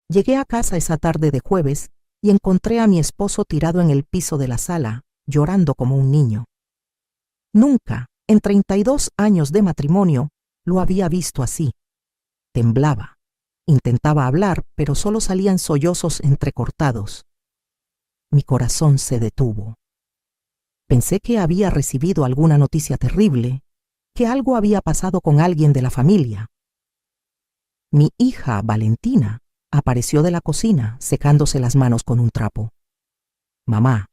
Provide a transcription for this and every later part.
Llegué a casa esa tarde de jueves y encontré a mi esposo tirado en el piso de la sala, llorando como un niño. Nunca, en 32 años de matrimonio, lo había visto así. Temblaba. Intentaba hablar, pero solo salían sollozos entrecortados. Mi corazón se detuvo. Pensé que había recibido alguna noticia terrible, que algo había pasado con alguien de la familia. Mi hija, Valentina, apareció de la cocina, secándose las manos con un trapo. Mamá,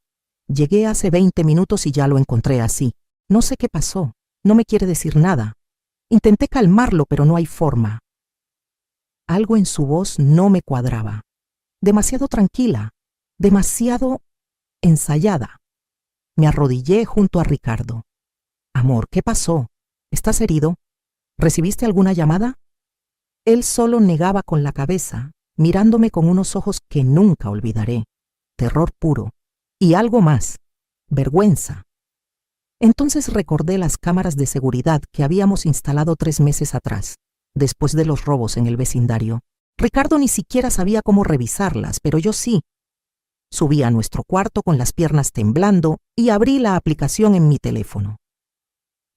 llegué hace 20 minutos y ya lo encontré así. No sé qué pasó, no me quiere decir nada. Intenté calmarlo, pero no hay forma. Algo en su voz no me cuadraba. Demasiado tranquila, demasiado ensayada. Me arrodillé junto a Ricardo. Amor, ¿qué pasó? ¿Estás herido? ¿Recibiste alguna llamada? Él solo negaba con la cabeza, mirándome con unos ojos que nunca olvidaré. Terror puro. Y algo más. Vergüenza. Entonces recordé las cámaras de seguridad que habíamos instalado 3 meses atrás, después de los robos en el vecindario. Ricardo ni siquiera sabía cómo revisarlas, pero yo sí. Subí a nuestro cuarto con las piernas temblando y abrí la aplicación en mi teléfono.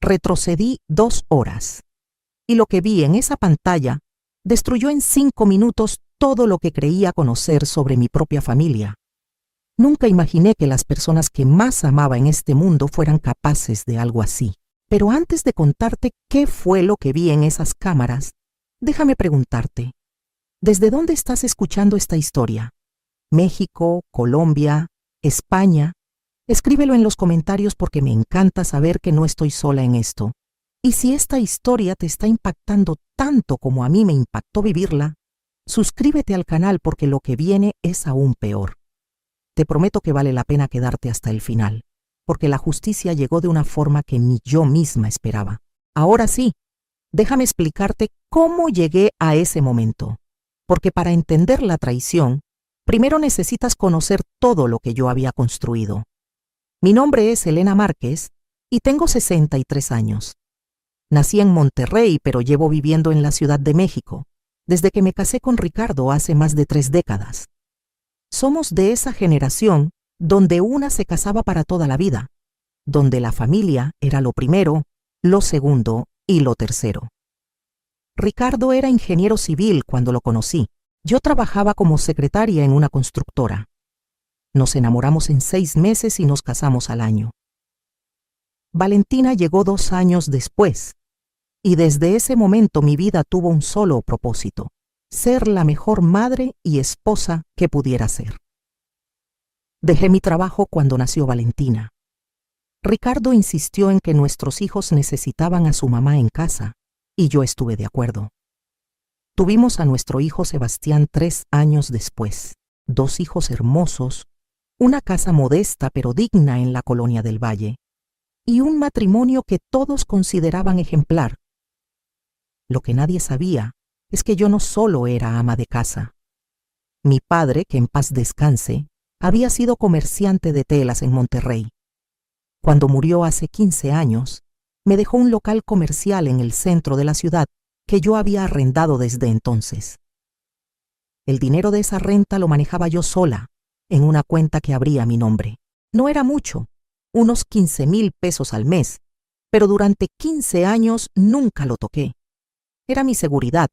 Retrocedí 2 horas. Y lo que vi en esa pantalla destruyó en 5 minutos todo lo que creía conocer sobre mi propia familia. Nunca imaginé que las personas que más amaba en este mundo fueran capaces de algo así. Pero antes de contarte qué fue lo que vi en esas cámaras, déjame preguntarte, ¿desde dónde estás escuchando esta historia? ¿México, Colombia, España? Escríbelo en los comentarios porque me encanta saber que no estoy sola en esto. Y si esta historia te está impactando tanto como a mí me impactó vivirla, suscríbete al canal porque lo que viene es aún peor. Te prometo que vale la pena quedarte hasta el final, porque la justicia llegó de una forma que ni yo misma esperaba. Ahora sí, déjame explicarte cómo llegué a ese momento, porque para entender la traición, primero necesitas conocer todo lo que yo había construido. Mi nombre es Elena Márquez y tengo 63 años. Nací en Monterrey, pero llevo viviendo en la Ciudad de México, desde que me casé con Ricardo hace más de 3 décadas. Somos de esa generación donde una se casaba para toda la vida, donde la familia era lo primero, lo segundo y lo tercero. Ricardo era ingeniero civil cuando lo conocí. Yo trabajaba como secretaria en una constructora. Nos enamoramos en 6 meses y nos casamos al año. Valentina llegó 2 años después, y desde ese momento mi vida tuvo un solo propósito: ser la mejor madre y esposa que pudiera ser. Dejé mi trabajo cuando nació Valentina. Ricardo insistió en que nuestros hijos necesitaban a su mamá en casa, y yo estuve de acuerdo. Tuvimos a nuestro hijo Sebastián 3 años después, 2 hijos hermosos, una casa modesta pero digna en la Colonia del Valle, y un matrimonio que todos consideraban ejemplar. Lo que nadie sabía es que yo no solo era ama de casa. Mi padre, que en paz descanse, había sido comerciante de telas en Monterrey. Cuando murió hace 15 años, me dejó un local comercial en el centro de la ciudad que yo había arrendado desde entonces. El dinero de esa renta lo manejaba yo sola, en una cuenta que abría a mi nombre. No era mucho, unos 15,000 pesos al mes, pero durante 15 años nunca lo toqué. Era mi seguridad,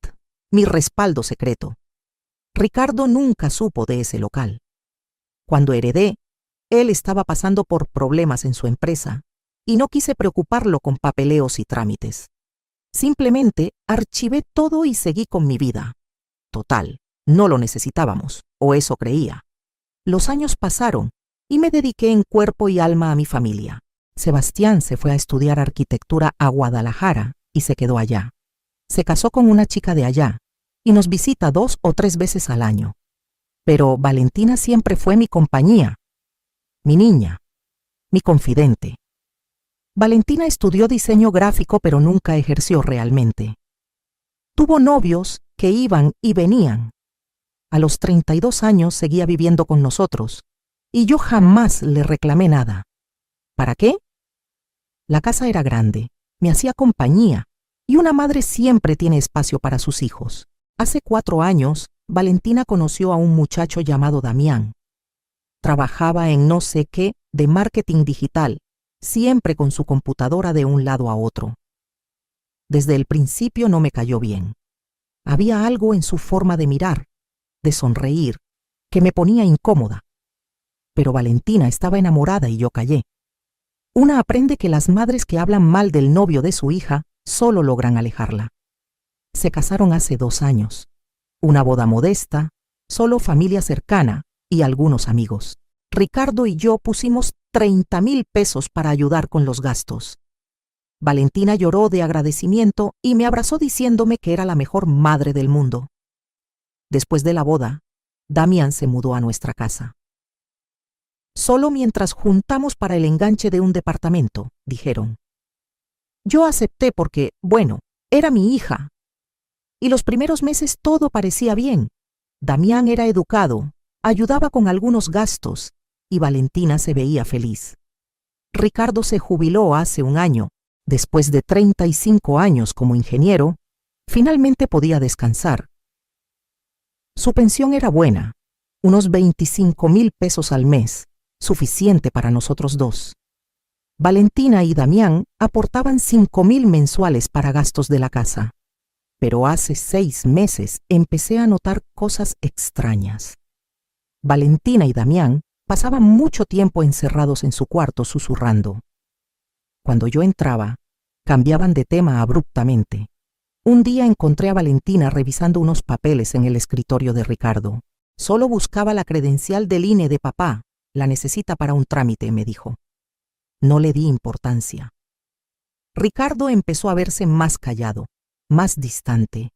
mi respaldo secreto. Ricardo nunca supo de ese local. Cuando heredé, él estaba pasando por problemas en su empresa y no quise preocuparlo con papeleos y trámites. Simplemente archivé todo y seguí con mi vida. Total, no lo necesitábamos, o eso creía. Los años pasaron y me dediqué en cuerpo y alma a mi familia. Sebastián se fue a estudiar arquitectura a Guadalajara y se quedó allá. Se casó con una chica de allá y nos visita 2 o 3 veces al año. Pero Valentina siempre fue mi compañía, mi niña, mi confidente. Valentina estudió diseño gráfico pero nunca ejerció realmente. Tuvo novios que iban y venían. A los 32 años seguía viviendo con nosotros y yo jamás le reclamé nada. ¿Para qué? La casa era grande, me hacía compañía y una madre siempre tiene espacio para sus hijos. Hace 4 años Valentina conoció a un muchacho llamado Damián. Trabajaba en no sé qué de marketing digital, siempre con su computadora de un lado a otro. Desde el principio no me cayó bien. Había algo en su forma de mirar, de sonreír, que me ponía incómoda. Pero Valentina estaba enamorada y yo callé. Una aprende que las madres que hablan mal del novio de su hija solo logran alejarla. Se casaron hace 2 años. Una boda modesta, solo familia cercana y algunos amigos. Ricardo y yo pusimos 30,000 pesos para ayudar con los gastos. Valentina lloró de agradecimiento y me abrazó diciéndome que era la mejor madre del mundo. Después de la boda, Damián se mudó a nuestra casa. Solo mientras juntamos para el enganche de un departamento, dijeron. Yo acepté porque, bueno, era mi hija. Y los primeros meses todo parecía bien. Damián era educado, ayudaba con algunos gastos y Valentina se veía feliz. Ricardo se jubiló hace 1 año. Después de 35 años como ingeniero, finalmente podía descansar. Su pensión era buena, unos 25,000 pesos al mes, suficiente para nosotros 2. Valentina y Damián aportaban 5,000 mensuales para gastos de la casa. Pero hace 6 meses empecé a notar cosas extrañas. Valentina y Damián pasaban mucho tiempo encerrados en su cuarto susurrando. Cuando yo entraba, cambiaban de tema abruptamente. Un día encontré a Valentina revisando unos papeles en el escritorio de Ricardo. Solo buscaba la credencial del INE de papá. La necesita para un trámite, me dijo. No le di importancia. Ricardo empezó a verse más callado, más distante.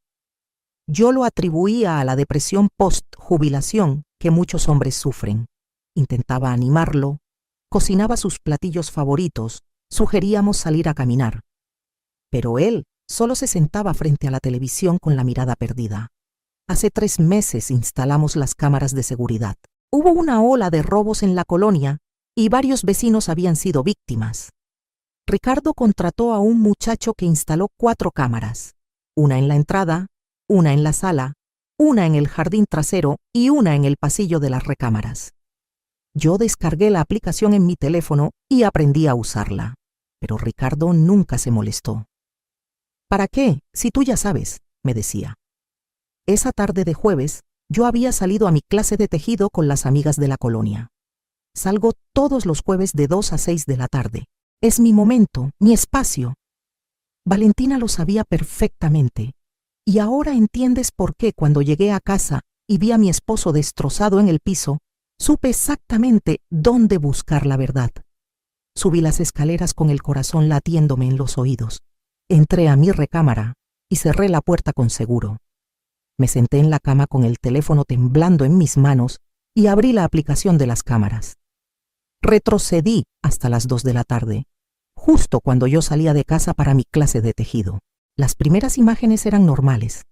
Yo lo atribuía a la depresión post-jubilación que muchos hombres sufren. Intentaba animarlo, cocinaba sus platillos favoritos, sugeríamos salir a caminar. Pero él solo se sentaba frente a la televisión con la mirada perdida. Hace 3 meses instalamos las cámaras de seguridad. Hubo una ola de robos en la colonia y varios vecinos habían sido víctimas. Ricardo contrató a un muchacho que instaló 4 cámaras, una en la entrada, una en la sala, una en el jardín trasero y una en el pasillo de las recámaras. Yo descargué la aplicación en mi teléfono y aprendí a usarla, pero Ricardo nunca se molestó. ¿Para qué, si tú ya sabes?, me decía. Esa tarde de jueves, yo había salido a mi clase de tejido con las amigas de la colonia. Salgo todos los jueves de 2 a 6 de la tarde. Es mi momento, mi espacio. Valentina lo sabía perfectamente. Y ahora entiendes por qué cuando llegué a casa y vi a mi esposo destrozado en el piso, supe exactamente dónde buscar la verdad. Subí las escaleras con el corazón latiéndome en los oídos. Entré a mi recámara y cerré la puerta con seguro. Me senté en la cama con el teléfono temblando en mis manos y abrí la aplicación de las cámaras. Retrocedí hasta las 2 de la tarde, justo cuando yo salía de casa para mi clase de tejido. Las primeras imágenes eran normales.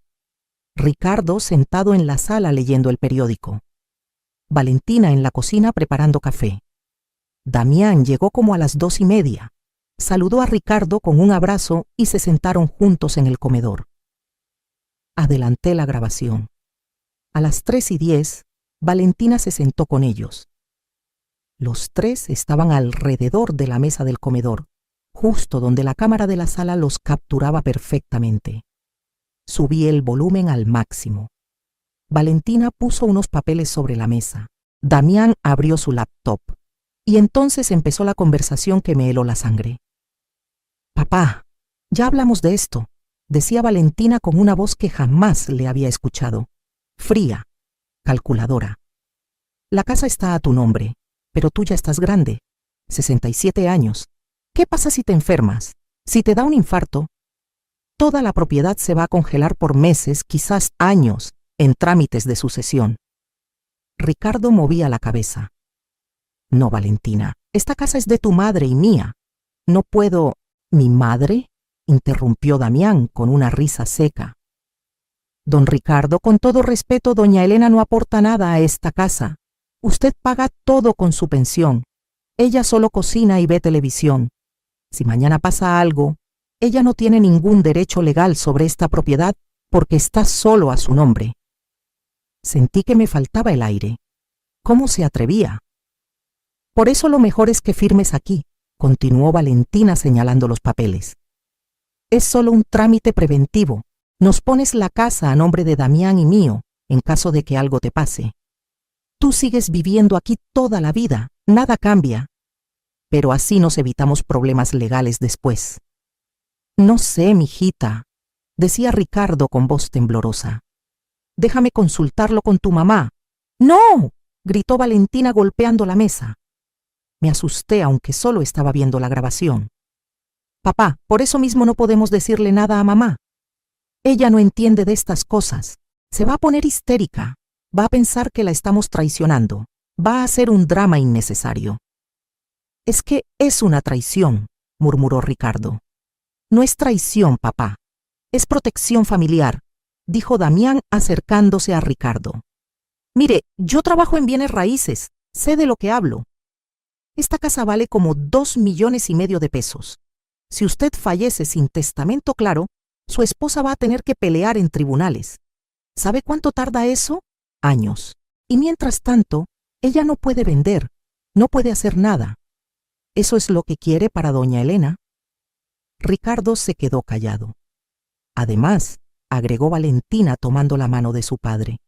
Ricardo sentado en la sala leyendo el periódico. Valentina en la cocina preparando café. Damián llegó como a las 2:30. Saludó a Ricardo con un abrazo y se sentaron juntos en el comedor. Adelanté la grabación. A las 3:10, Valentina se sentó con ellos. Los 3 estaban alrededor de la mesa del comedor, justo donde la cámara de la sala los capturaba perfectamente. Subí el volumen al máximo. Valentina puso unos papeles sobre la mesa. Damián abrió su laptop. Y entonces empezó la conversación que me heló la sangre. «Papá, ya hablamos de esto», decía Valentina con una voz que jamás le había escuchado. Fría, calculadora. «La casa está a tu nombre, pero tú ya estás grande, 67 años. ¿Qué pasa si te enfermas? Si te da un infarto? Toda la propiedad se va a congelar por meses, quizás años, en trámites de sucesión». Ricardo movía la cabeza. «No, Valentina, esta casa es de tu madre y mía. No puedo...» «¿Mi madre?», interrumpió Damián con una risa seca. «Don Ricardo, con todo respeto, doña Elena no aporta nada a esta casa. Usted paga todo con su pensión. Ella solo cocina y ve televisión. Si mañana pasa algo, ella no tiene ningún derecho legal sobre esta propiedad porque está solo a su nombre». Sentí que me faltaba el aire. ¿Cómo se atrevía? Por eso lo mejor es que firmes aquí, continuó Valentina señalando los papeles. Es solo un trámite preventivo. Nos pones la casa a nombre de Damián y mío, en caso de que algo te pase. Tú sigues viviendo aquí toda la vida, nada cambia. Pero así nos evitamos problemas legales después. No sé, mijita, decía Ricardo con voz temblorosa. Déjame consultarlo con tu mamá. ¡No!, gritó Valentina golpeando la mesa. Me asusté, aunque solo estaba viendo la grabación. Papá, por eso mismo no podemos decirle nada a mamá. Ella no entiende de estas cosas. Se va a poner histérica. Va a pensar que la estamos traicionando. Va a hacer un drama innecesario. Es que es una traición, murmuró Ricardo. No es traición, papá. Es protección familiar, dijo Damián acercándose a Ricardo. Mire, yo trabajo en bienes raíces. Sé de lo que hablo. Esta casa vale como 2,5 millones de pesos. Si usted fallece sin testamento claro, su esposa va a tener que pelear en tribunales. ¿Sabe cuánto tarda eso? Años. Y mientras tanto, ella no puede vender, no puede hacer nada. ¿Eso es lo que quiere para doña Elena? Ricardo se quedó callado. Además, agregó Valentina tomando la mano de su padre,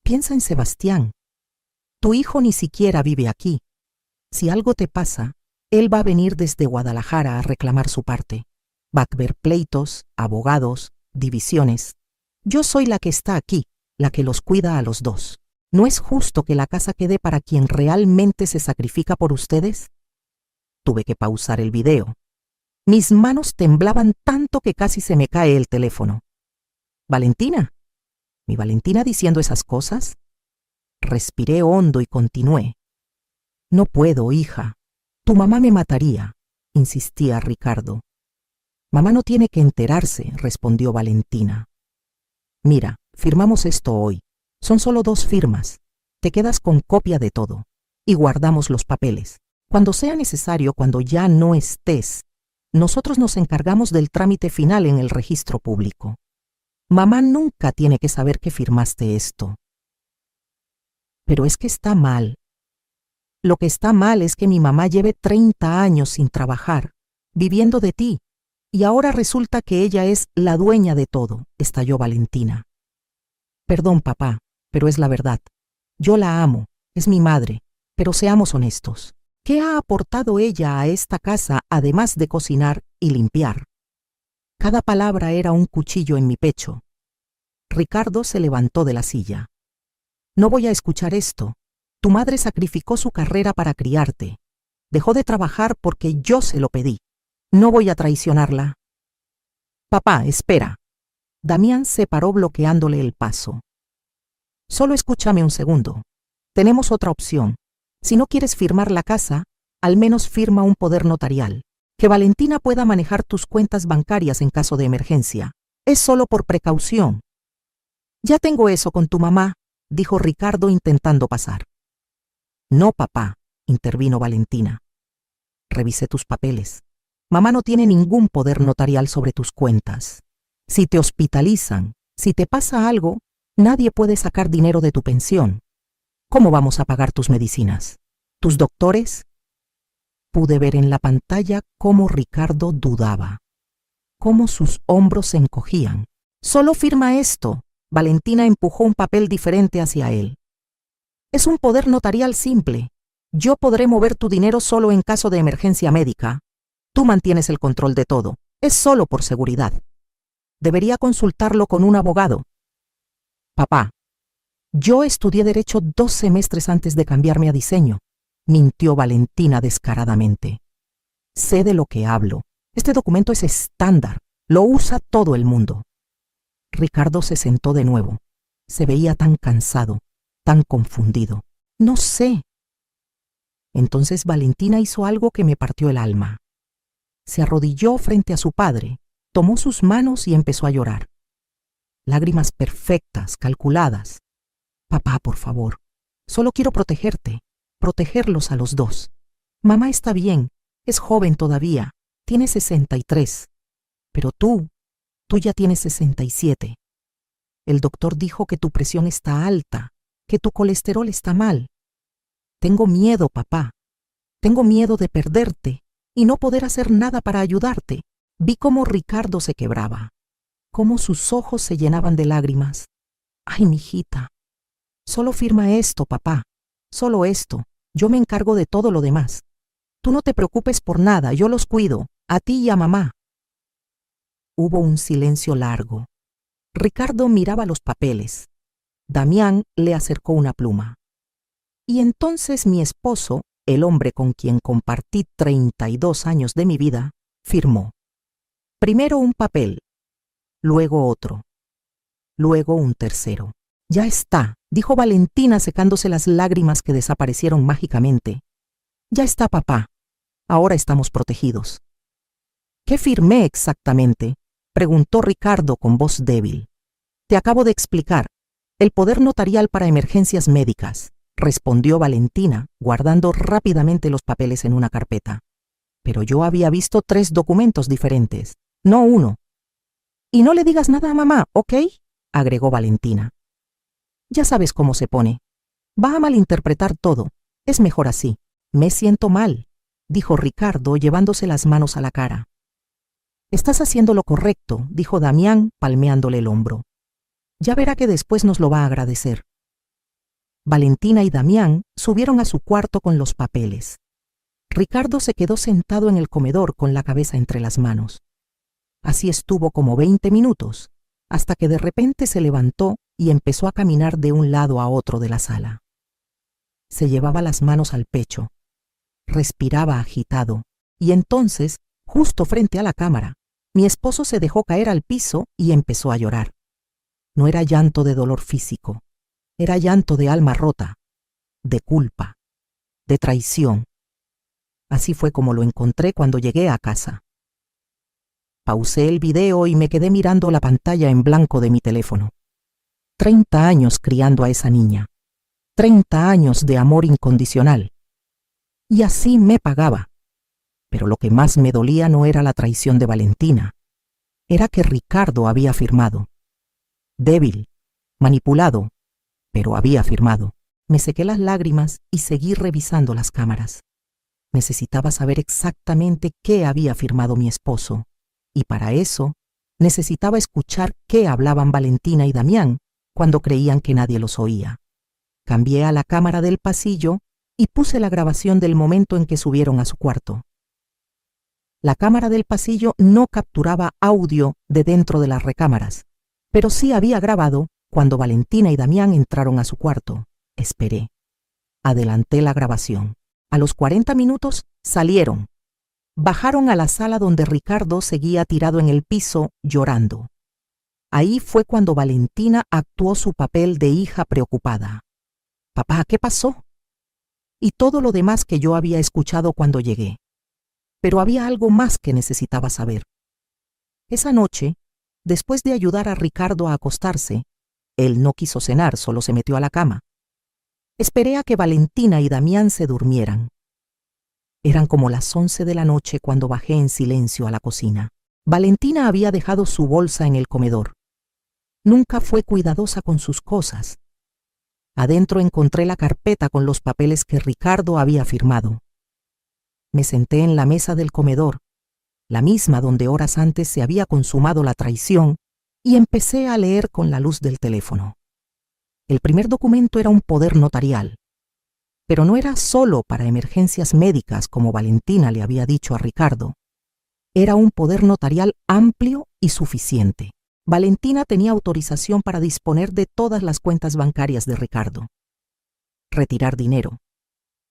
piensa en Sebastián. Tu hijo ni siquiera vive aquí. Si algo te pasa, él va a venir desde Guadalajara a reclamar su parte. Va a haber pleitos, abogados, divisiones. Yo soy la que está aquí, la que los cuida a los dos. ¿No es justo que la casa quede para quien realmente se sacrifica por ustedes? Tuve que pausar el video. Mis manos temblaban tanto que casi se me cae el teléfono. ¿Valentina? ¿Mi Valentina diciendo esas cosas? Respiré hondo y continué. No puedo, hija. Tu mamá me mataría, insistía Ricardo. Mamá no tiene que enterarse, respondió Valentina. Mira, firmamos esto hoy. Son solo 2 firmas. Te quedas con copia de todo. Y guardamos los papeles. Cuando sea necesario, cuando ya no estés, nosotros nos encargamos del trámite final en el registro público. Mamá nunca tiene que saber que firmaste esto. Pero es que está mal. Lo que está mal es que mi mamá lleve 30 años sin trabajar, viviendo de ti, y ahora resulta que ella es la dueña de todo, estalló Valentina. Perdón, papá, pero es la verdad. Yo la amo, es mi madre, pero seamos honestos. ¿Qué ha aportado ella a esta casa además de cocinar y limpiar? Cada palabra era un cuchillo en mi pecho. Ricardo se levantó de la silla. No voy a escuchar esto. Tu madre sacrificó su carrera para criarte. Dejó de trabajar porque yo se lo pedí. No voy a traicionarla. Papá, espera. Damián se paró bloqueándole el paso. Solo escúchame un segundo. Tenemos otra opción. Si no quieres firmar la casa, al menos firma un poder notarial. Que Valentina pueda manejar tus cuentas bancarias en caso de emergencia. Es solo por precaución. Ya tengo eso con tu mamá, dijo Ricardo intentando pasar. No, papá, intervino Valentina. Revisé tus papeles. Mamá no tiene ningún poder notarial sobre tus cuentas. Si te hospitalizan, si te pasa algo, nadie puede sacar dinero de tu pensión. ¿Cómo vamos a pagar tus medicinas? ¿Tus doctores? Pude ver en la pantalla cómo Ricardo dudaba, cómo sus hombros se encogían. Solo firma esto. Valentina empujó un papel diferente hacia él. Es un poder notarial simple. Yo podré mover tu dinero solo en caso de emergencia médica. Tú mantienes el control de todo. Es solo por seguridad. Debería consultarlo con un abogado. Papá, yo estudié Derecho 2 semestres antes de cambiarme a diseño, mintió Valentina descaradamente. Sé de lo que hablo. Este documento es estándar. Lo usa todo el mundo. Ricardo se sentó de nuevo. Se veía tan cansado, tan confundido. No sé. Entonces Valentina hizo algo que me partió el alma. Se arrodilló frente a su padre, tomó sus manos y empezó a llorar. Lágrimas perfectas, calculadas. Papá, por favor, solo quiero protegerte, protegerlos a los dos. Mamá está bien, es joven todavía, tiene 63. Pero tú ya tienes 67. El doctor dijo que tu presión está alta, que tu colesterol está mal. Tengo miedo, papá. Tengo miedo de perderte y no poder hacer nada para ayudarte. Vi cómo Ricardo se quebraba, cómo sus ojos se llenaban de lágrimas. Ay, mijita, solo firma esto, papá. Solo esto. Yo me encargo de todo lo demás. Tú no te preocupes por nada, yo los cuido, a ti y a mamá. Hubo un silencio largo. Ricardo miraba los papeles. Damián le acercó una pluma. Y entonces mi esposo, el hombre con quien compartí 32 años de mi vida, firmó. Primero un papel, luego otro, luego un tercero. Ya está, dijo Valentina secándose las lágrimas que desaparecieron mágicamente. Ya está, papá. Ahora estamos protegidos. ¿Qué firmé exactamente?, preguntó Ricardo con voz débil. Te acabo de explicar. El poder notarial para emergencias médicas, respondió Valentina, guardando rápidamente los papeles en una carpeta. Pero yo había visto 3 documentos diferentes, no uno. Y no le digas nada a mamá, ¿ok?, agregó Valentina. Ya sabes cómo se pone. Va a malinterpretar todo. Es mejor así. Me siento mal, dijo Ricardo llevándose las manos a la cara. Estás haciendo lo correcto, dijo Damián palmeándole el hombro. Ya verá que después nos lo va a agradecer. Valentina y Damián subieron a su cuarto con los papeles. Ricardo se quedó sentado en el comedor con la cabeza entre las manos. Así estuvo como 20 minutos, hasta que de repente se levantó y empezó a caminar de un lado a otro de la sala. Se llevaba las manos al pecho. Respiraba agitado, y entonces, justo frente a la cámara, mi esposo se dejó caer al piso y empezó a llorar. No era llanto de dolor físico, era llanto de alma rota, de culpa, de traición. Así fue como lo encontré cuando llegué a casa. Pausé el video y me quedé mirando la pantalla en blanco de mi teléfono. 30 años criando a esa niña. 30 años de amor incondicional. Y así me pagaba. Pero lo que más me dolía no era la traición de Valentina. Era que Ricardo había firmado. Débil, manipulado, pero había firmado. Me sequé las lágrimas y seguí revisando las cámaras. Necesitaba saber exactamente qué había firmado mi esposo. Y para eso, necesitaba escuchar qué hablaban Valentina y Damián cuando creían que nadie los oía. Cambié a la cámara del pasillo y puse la grabación del momento en que subieron a su cuarto. La cámara del pasillo no capturaba audio de dentro de las recámaras, pero sí había grabado cuando Valentina y Damián entraron a su cuarto. Esperé. Adelanté la grabación. A los 40 minutos salieron. Bajaron a la sala donde Ricardo seguía tirado en el piso llorando. Ahí fue cuando Valentina actuó su papel de hija preocupada. «Papá, ¿qué pasó?», y todo lo demás que yo había escuchado cuando llegué. Pero había algo más que necesitaba saber. Esa noche, después de ayudar a Ricardo a acostarse, él no quiso cenar, solo se metió a la cama. Esperé a que Valentina y Damián se durmieran. Eran como las 11 de la noche cuando bajé en silencio a la cocina. Valentina había dejado su bolsa en el comedor. Nunca fue cuidadosa con sus cosas. Adentro encontré la carpeta con los papeles que Ricardo había firmado. Me senté en la mesa del comedor, la misma donde horas antes se había consumado la traición, y empecé a leer con la luz del teléfono. El primer documento era un poder notarial, pero no era solo para emergencias médicas como Valentina le había dicho a Ricardo. Era un poder notarial amplio y suficiente. Valentina tenía autorización para disponer de todas las cuentas bancarias de Ricardo. Retirar dinero,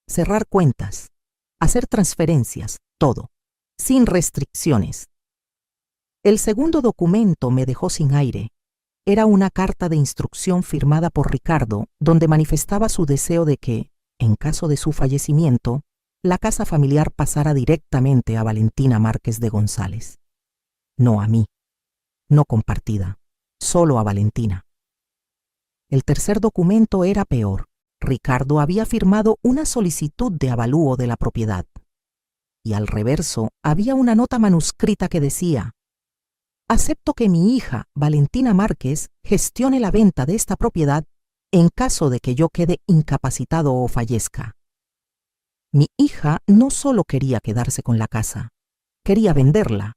cerrar cuentas, hacer transferencias, todo, sin restricciones. El segundo documento me dejó sin aire. Era una carta de instrucción firmada por Ricardo, donde manifestaba su deseo de que, en caso de su fallecimiento, la casa familiar pasara directamente a Valentina Márquez de González. No a mí, no compartida, solo a Valentina. El tercer documento era peor. Ricardo había firmado una solicitud de avalúo de la propiedad. Y al reverso había una nota manuscrita que decía: acepto que mi hija, Valentina Márquez, gestione la venta de esta propiedad en caso de que yo quede incapacitado o fallezca. Mi hija no solo quería quedarse con la casa, quería venderla.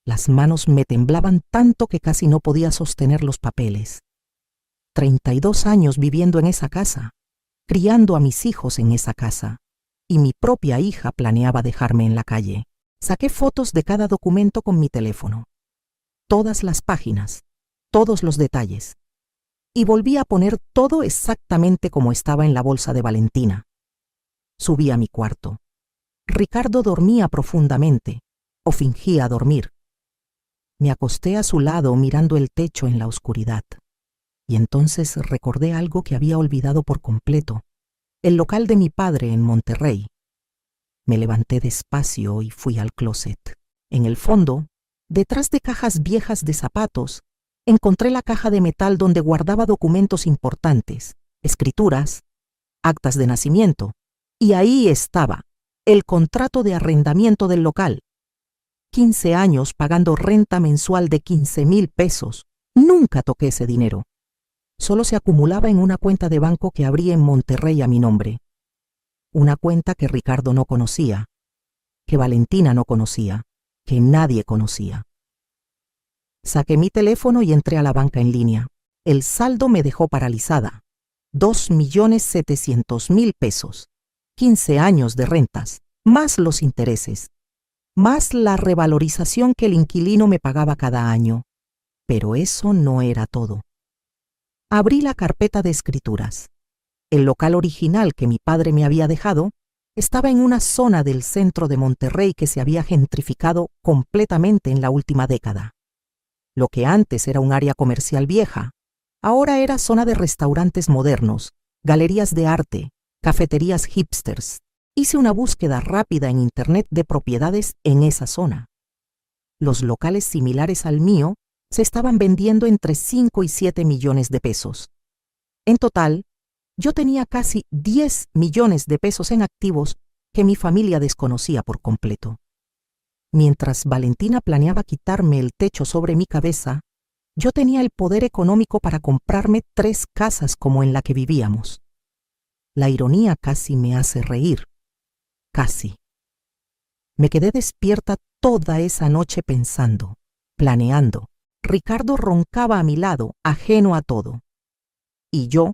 Las manos me temblaban tanto que casi no podía sostener los papeles. 32 años viviendo en esa casa, criando a mis hijos en esa casa, y mi propia hija planeaba dejarme en la calle. Saqué fotos de cada documento con mi teléfono, todas las páginas, todos los detalles, y volví a poner todo exactamente como estaba en la bolsa de Valentina. Subí a mi cuarto. Ricardo dormía profundamente, o fingía dormir. Me acosté a su lado mirando el techo en la oscuridad. Y entonces recordé algo que había olvidado por completo: el local de mi padre en Monterrey. Me levanté despacio y fui al closet. En el fondo, detrás de cajas viejas de zapatos, encontré la caja de metal donde guardaba documentos importantes, escrituras, actas de nacimiento, y ahí estaba el contrato de arrendamiento del local. 15 años pagando renta mensual de 15,000 pesos. Nunca toqué ese dinero. Solo se acumulaba en una cuenta de banco que abrí en Monterrey a mi nombre. Una cuenta que Ricardo no conocía, que Valentina no conocía, que nadie conocía. Saqué mi teléfono y entré a la banca en línea. El saldo me dejó paralizada. 2,700,000 pesos. 15 años de rentas, más los intereses, más la revalorización que el inquilino me pagaba cada año. Pero eso no era todo. Abrí la carpeta de escrituras. El local original que mi padre me había dejado estaba en una zona del centro de Monterrey que se había gentrificado completamente en la última década. Lo que antes era un área comercial vieja, ahora era zona de restaurantes modernos, galerías de arte, cafeterías hipsters. Hice una búsqueda rápida en internet de propiedades en esa zona. Los locales similares al mío se estaban vendiendo entre 5 y 7 millones de pesos. En total, yo tenía casi 10 millones de pesos en activos que mi familia desconocía por completo. Mientras Valentina planeaba quitarme el techo sobre mi cabeza, yo tenía el poder económico para comprarme 3 casas como en la que vivíamos. La ironía casi me hace reír. Casi. Me quedé despierta toda esa noche pensando, planeando. Ricardo roncaba a mi lado, ajeno a todo. Y yo,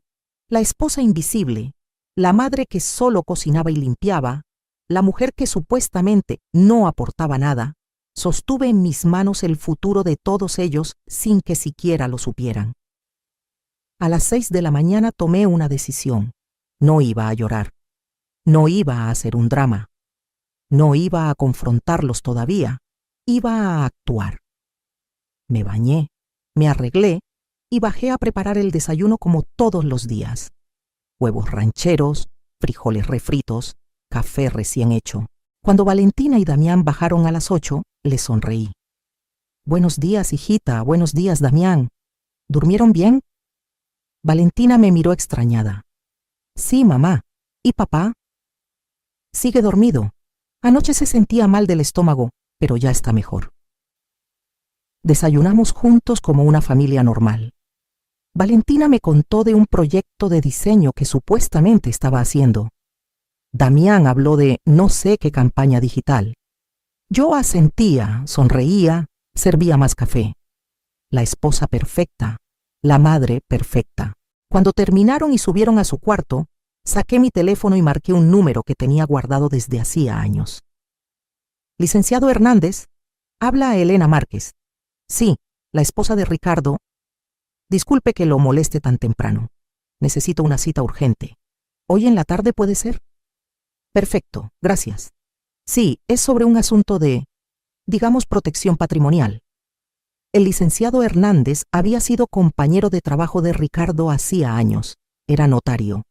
la esposa invisible, la madre que solo cocinaba y limpiaba, la mujer que supuestamente no aportaba nada, sostuve en mis manos el futuro de todos ellos sin que siquiera lo supieran. A las 6 de la mañana tomé una decisión. No iba a llorar. No iba a hacer un drama. No iba a confrontarlos todavía. Iba a actuar. Me bañé, me arreglé y bajé a preparar el desayuno como todos los días. Huevos rancheros, frijoles refritos, café recién hecho. Cuando Valentina y Damián bajaron a las 8, les sonreí. «Buenos días, hijita, buenos días, Damián. ¿Durmieron bien?» Valentina me miró extrañada. «Sí, mamá. ¿Y papá?» «Sigue dormido. Anoche se sentía mal del estómago, pero ya está mejor». Desayunamos juntos como una familia normal. Valentina me contó de un proyecto de diseño que supuestamente estaba haciendo. Damián habló de no sé qué campaña digital. Yo asentía, sonreía, servía más café. La esposa perfecta, la madre perfecta. Cuando terminaron y subieron a su cuarto, saqué mi teléfono y marqué un número que tenía guardado desde hacía años. «Licenciado Hernández, habla a Elena Márquez». «Sí, la esposa de Ricardo. Disculpe que lo moleste tan temprano. Necesito una cita urgente. ¿Hoy en la tarde puede ser?» «Perfecto, gracias. Sí, es sobre un asunto de, digamos, protección patrimonial». El licenciado Hernández había sido compañero de trabajo de Ricardo hacía años. Era notario.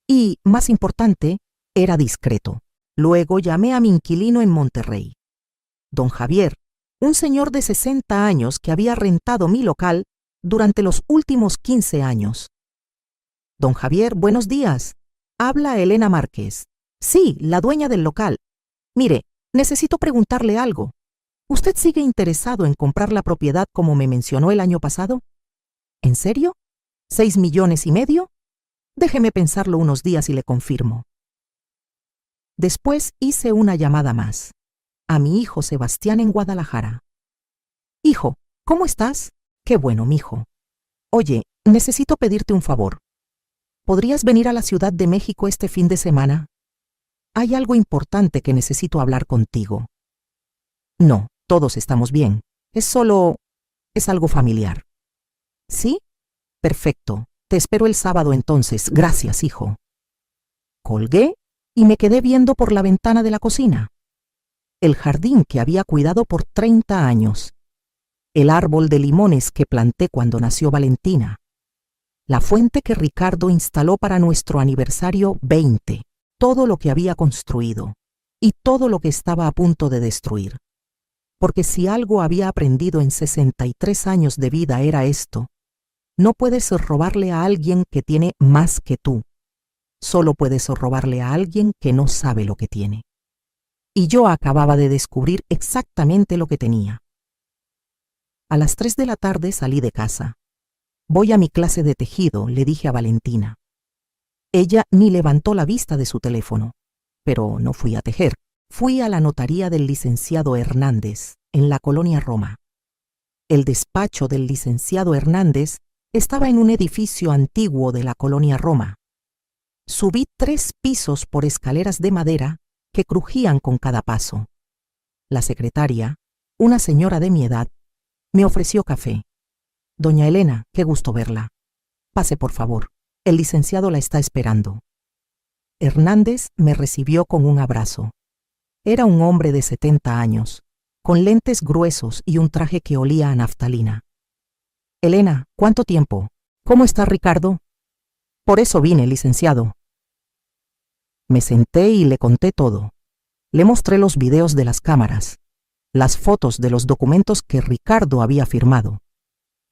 Y, más importante, era discreto. Luego llamé a mi inquilino en Monterrey. Don Javier, un señor de 60 años que había rentado mi local durante los últimos 15 años. «Don Javier, buenos días. Habla Elena Márquez». «Sí, la dueña del local. Mire, necesito preguntarle algo». ¿Usted sigue interesado en comprar la propiedad como me mencionó el año pasado? ¿En serio? ¿6,5 millones? Déjeme pensarlo unos días y le confirmo. Después hice una llamada más, a mi hijo Sebastián en Guadalajara. Hijo, ¿cómo estás? Qué bueno, mijo. Oye, necesito pedirte un favor. ¿Podrías venir a la Ciudad de México este fin de semana? Hay algo importante que necesito hablar contigo. No, todos estamos bien. Es algo familiar. ¿Sí? Perfecto. Te espero el sábado entonces. Gracias, hijo. Colgué y me quedé viendo por la ventana de la cocina. El jardín que había cuidado por 30 años. El árbol de limones que planté cuando nació Valentina. La fuente que Ricardo instaló para nuestro aniversario 20. Todo lo que había construido. Y todo lo que estaba a punto de destruir. Porque si algo había aprendido en 63 años de vida era esto. No puedes robarle a alguien que tiene más que tú. Solo puedes robarle a alguien que no sabe lo que tiene. Y yo acababa de descubrir exactamente lo que tenía. A las 3 de la tarde salí de casa. Voy a mi clase de tejido, le dije a Valentina. Ella ni levantó la vista de su teléfono. Pero no fui a tejer. Fui a la notaría del licenciado Hernández, en la colonia Roma. El despacho del licenciado Hernández estaba en un edificio antiguo de la colonia Roma. Subí 3 pisos por escaleras de madera que crujían con cada paso. La secretaria, una señora de mi edad, me ofreció café. Doña Elena, qué gusto verla. Pase, por favor. El licenciado la está esperando. Hernández me recibió con un abrazo. Era un hombre de 70 años, con lentes gruesos y un traje que olía a naftalina. Elena, ¿cuánto tiempo? ¿Cómo está Ricardo? Por eso vine, licenciado. Me senté y le conté todo. Le mostré los videos de las cámaras, las fotos de los documentos que Ricardo había firmado.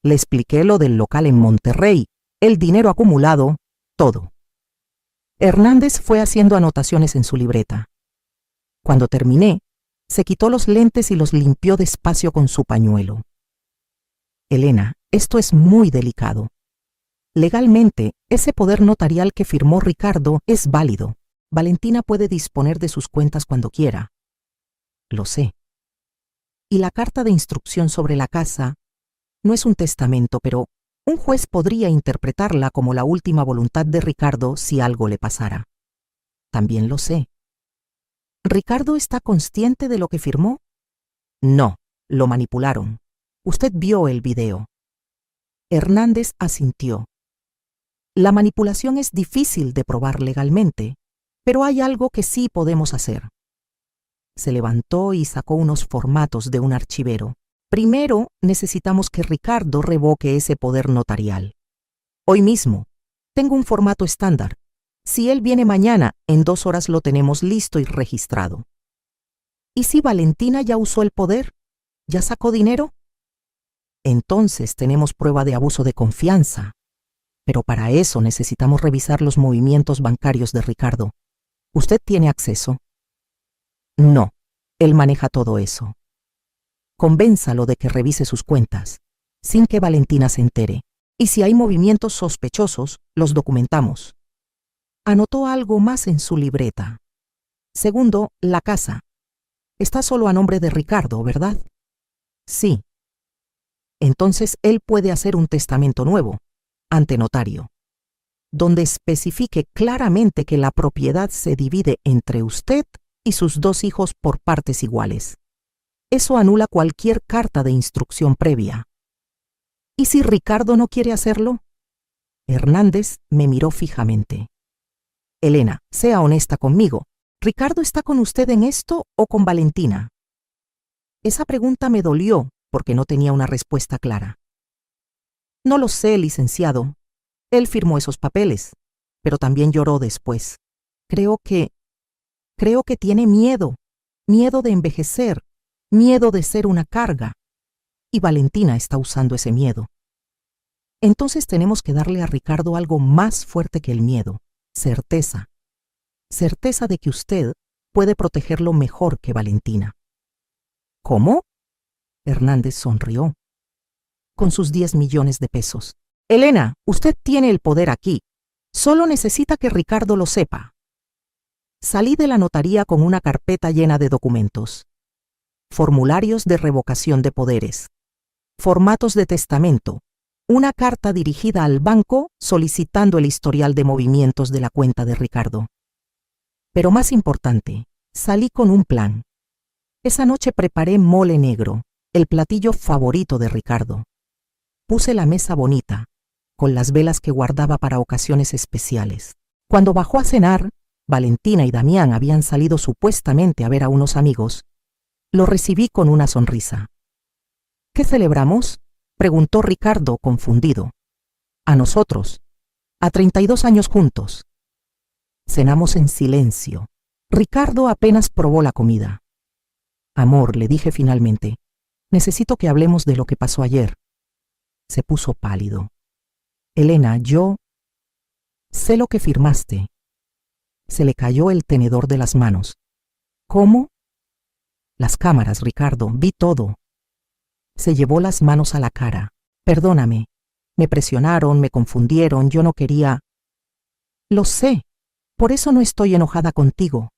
Le expliqué lo del local en Monterrey, el dinero acumulado, todo. Hernández fue haciendo anotaciones en su libreta. Cuando terminé, se quitó los lentes y los limpió despacio con su pañuelo. Elena, esto es muy delicado. Legalmente, ese poder notarial que firmó Ricardo es válido. Valentina puede disponer de sus cuentas cuando quiera. Lo sé. Y la carta de instrucción sobre la casa no es un testamento, pero un juez podría interpretarla como la última voluntad de Ricardo si algo le pasara. También lo sé. ¿Ricardo está consciente de lo que firmó? No, lo manipularon. Usted vio el video. Hernández asintió. La manipulación es difícil de probar legalmente, pero hay algo que sí podemos hacer. Se levantó y sacó unos formatos de un archivero. Primero, necesitamos que Ricardo revoque ese poder notarial. Hoy mismo, tengo un formato estándar. Si él viene mañana, en 2 horas lo tenemos listo y registrado. ¿Y si Valentina ya usó el poder? ¿Ya sacó dinero? Entonces tenemos prueba de abuso de confianza. Pero para eso necesitamos revisar los movimientos bancarios de Ricardo. ¿Usted tiene acceso? No, él maneja todo eso. Convénzalo de que revise sus cuentas, sin que Valentina se entere. Y si hay movimientos sospechosos, los documentamos. Anotó algo más en su libreta. Segundo, la casa. Está solo a nombre de Ricardo, ¿verdad? Sí. Entonces él puede hacer un testamento nuevo, ante notario, donde especifique claramente que la propiedad se divide entre usted y sus 2 hijos por partes iguales. Eso anula cualquier carta de instrucción previa. ¿Y si Ricardo no quiere hacerlo? Hernández me miró fijamente. Elena, sea honesta conmigo. ¿Ricardo está con usted en esto o con Valentina? Esa pregunta me dolió porque no tenía una respuesta clara. No lo sé, licenciado. Él firmó esos papeles, pero también lloró después. Creo que tiene miedo de envejecer, miedo de ser una carga. Y Valentina está usando ese miedo. Entonces tenemos que darle a Ricardo algo más fuerte que el miedo. Certeza. Certeza de que usted puede protegerlo mejor que Valentina. ¿Cómo? Hernández sonrió. Con sus 10 millones de pesos. Elena, usted tiene el poder aquí. Solo necesita que Ricardo lo sepa. Salí de la notaría con una carpeta llena de documentos. Formularios de revocación de poderes. Formatos de testamento. Una carta dirigida al banco solicitando el historial de movimientos de la cuenta de Ricardo. Pero más importante, salí con un plan. Esa noche preparé mole negro, el platillo favorito de Ricardo. Puse la mesa bonita, con las velas que guardaba para ocasiones especiales. Cuando bajó a cenar, Valentina y Damián habían salido supuestamente a ver a unos amigos. Lo recibí con una sonrisa. ¿Qué celebramos?, preguntó Ricardo confundido. A nosotros, a 32 años juntos. Cenamos en silencio. Ricardo apenas probó la comida. Amor, le dije finalmente, necesito que hablemos de lo que pasó ayer. Se puso pálido. Elena, yo sé lo que firmaste. Se le cayó el tenedor de las manos. ¿Cómo? Las cámaras, Ricardo, vi todo. Se llevó las manos a la cara. Perdóname. Me presionaron, me confundieron, yo no quería. Lo sé. Por eso no estoy enojada contigo.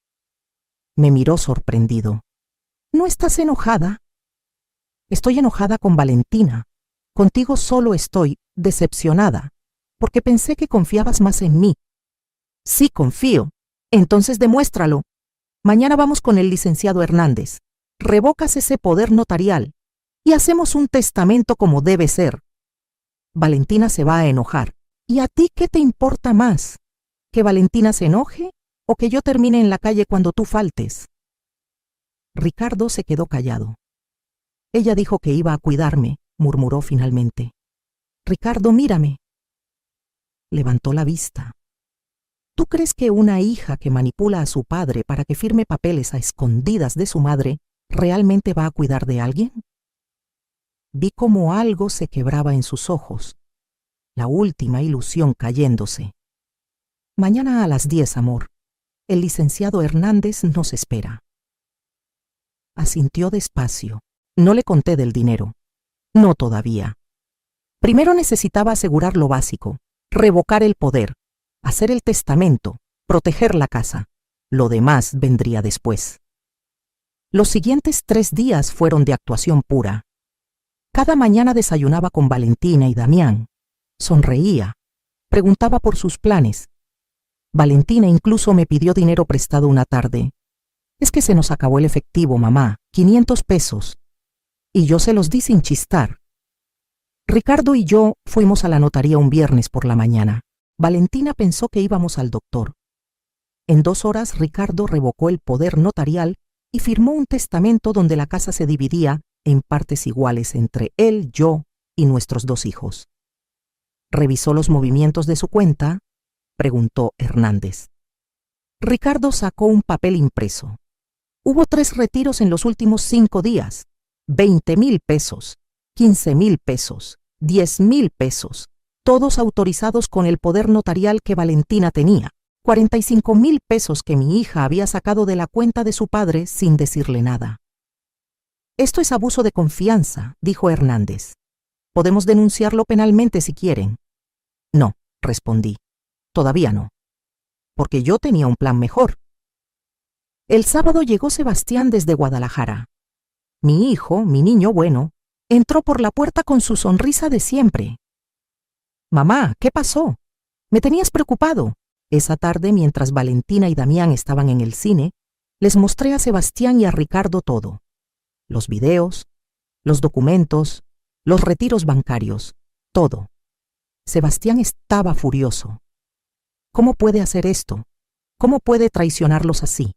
Me miró sorprendido. ¿No estás enojada? Estoy enojada con Valentina. Contigo solo estoy decepcionada, porque pensé que confiabas más en mí. Sí, confío. Entonces demuéstralo. Mañana vamos con el licenciado Hernández. Revocas ese poder notarial y hacemos un testamento como debe ser. Valentina se va a enojar. ¿Y a ti qué te importa más? ¿Que Valentina se enoje o que yo termine en la calle cuando tú faltes? Ricardo se quedó callado. Ella dijo que iba a cuidarme, murmuró finalmente. Ricardo, mírame. Levantó la vista. ¿Tú crees que una hija que manipula a su padre para que firme papeles a escondidas de su madre realmente va a cuidar de alguien? Vi cómo algo se quebraba en sus ojos, la última ilusión cayéndose. Mañana a las 10, amor. El licenciado Hernández nos espera. Asintió despacio. No le conté del dinero. No todavía. Primero necesitaba asegurar lo básico, revocar el poder, hacer el testamento, proteger la casa. Lo demás vendría después. Los siguientes 3 días fueron de actuación pura. Cada mañana desayunaba con Valentina y Damián. Sonreía. Preguntaba por sus planes. Valentina incluso me pidió dinero prestado una tarde. Es que se nos acabó el efectivo, mamá, 500 pesos. Y yo se los di sin chistar. Ricardo y yo fuimos a la notaría un viernes por la mañana. Valentina pensó que íbamos al doctor. En 2 horas Ricardo revocó el poder notarial y firmó un testamento donde la casa se dividía en partes iguales entre él, yo y nuestros 2 hijos. ¿Revisó los movimientos de su cuenta?, preguntó Hernández. Ricardo sacó un papel impreso. Hubo 3 retiros en los últimos 5 días. 20,000 pesos, 15,000 pesos, 10,000 pesos, todos autorizados con el poder notarial que Valentina tenía. 45,000 pesos que mi hija había sacado de la cuenta de su padre sin decirle nada. Esto es abuso de confianza, dijo Hernández. Podemos denunciarlo penalmente si quieren. No, respondí. Todavía no. Porque yo tenía un plan mejor. El sábado llegó Sebastián desde Guadalajara. Mi hijo, mi niño bueno, entró por la puerta con su sonrisa de siempre. Mamá, ¿qué pasó? Me tenías preocupado. Esa tarde, mientras Valentina y Damián estaban en el cine, les mostré a Sebastián y a Ricardo todo. Los videos, los documentos, los retiros bancarios, todo. Sebastián estaba furioso. ¿Cómo puede hacer esto? ¿Cómo puede traicionarlos así?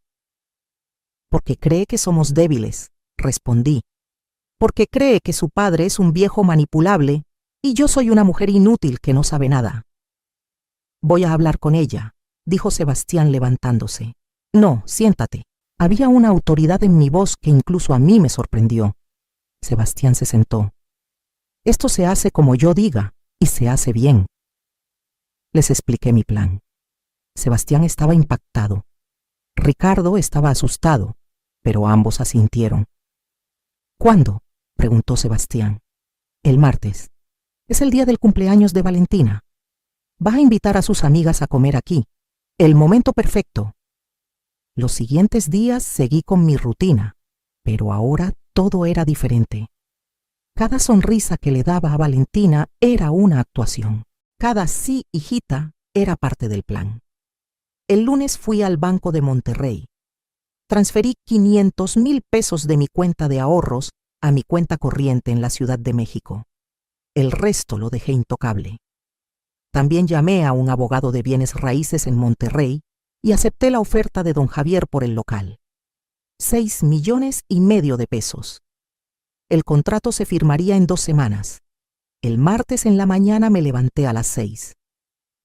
Porque cree que somos débiles, respondí. Porque cree que su padre es un viejo manipulable y yo soy una mujer inútil que no sabe nada. Voy a hablar con ella, dijo Sebastián levantándose. No, siéntate. Había una autoridad en mi voz que incluso a mí me sorprendió. Sebastián se sentó. Esto se hace como yo diga, y se hace bien. Les expliqué mi plan. Sebastián estaba impactado. Ricardo estaba asustado, pero ambos asintieron. ¿Cuándo?, preguntó Sebastián. El martes. Es el día del cumpleaños de Valentina. Va a invitar a sus amigas a comer aquí. El momento perfecto. Los siguientes días seguí con mi rutina, pero ahora todo era diferente. Cada sonrisa que le daba a Valentina era una actuación. Cada sí, hijita, era parte del plan. El lunes fui al Banco de Monterrey. Transferí 500,000 pesos de mi cuenta de ahorros a mi cuenta corriente en la Ciudad de México. El resto lo dejé intocable. También llamé a un abogado de bienes raíces en Monterrey y acepté la oferta de don Javier por el local. 6,5 millones de pesos. El contrato se firmaría en 2 semanas. El martes en la mañana me levanté a las 6.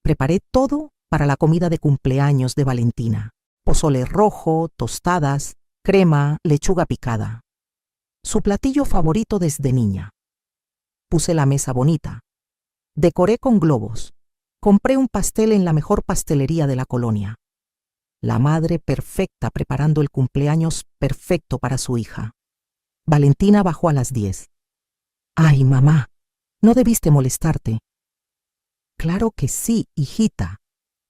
Preparé todo para la comida de cumpleaños de Valentina. Pozole rojo, tostadas, crema, lechuga picada. Su platillo favorito desde niña. Puse la mesa bonita. Decoré con globos. Compré un pastel en la mejor pastelería de la colonia. La madre perfecta preparando el cumpleaños perfecto para su hija. Valentina bajó a las 10. Ay, mamá, no debiste molestarte. Claro que sí, hijita.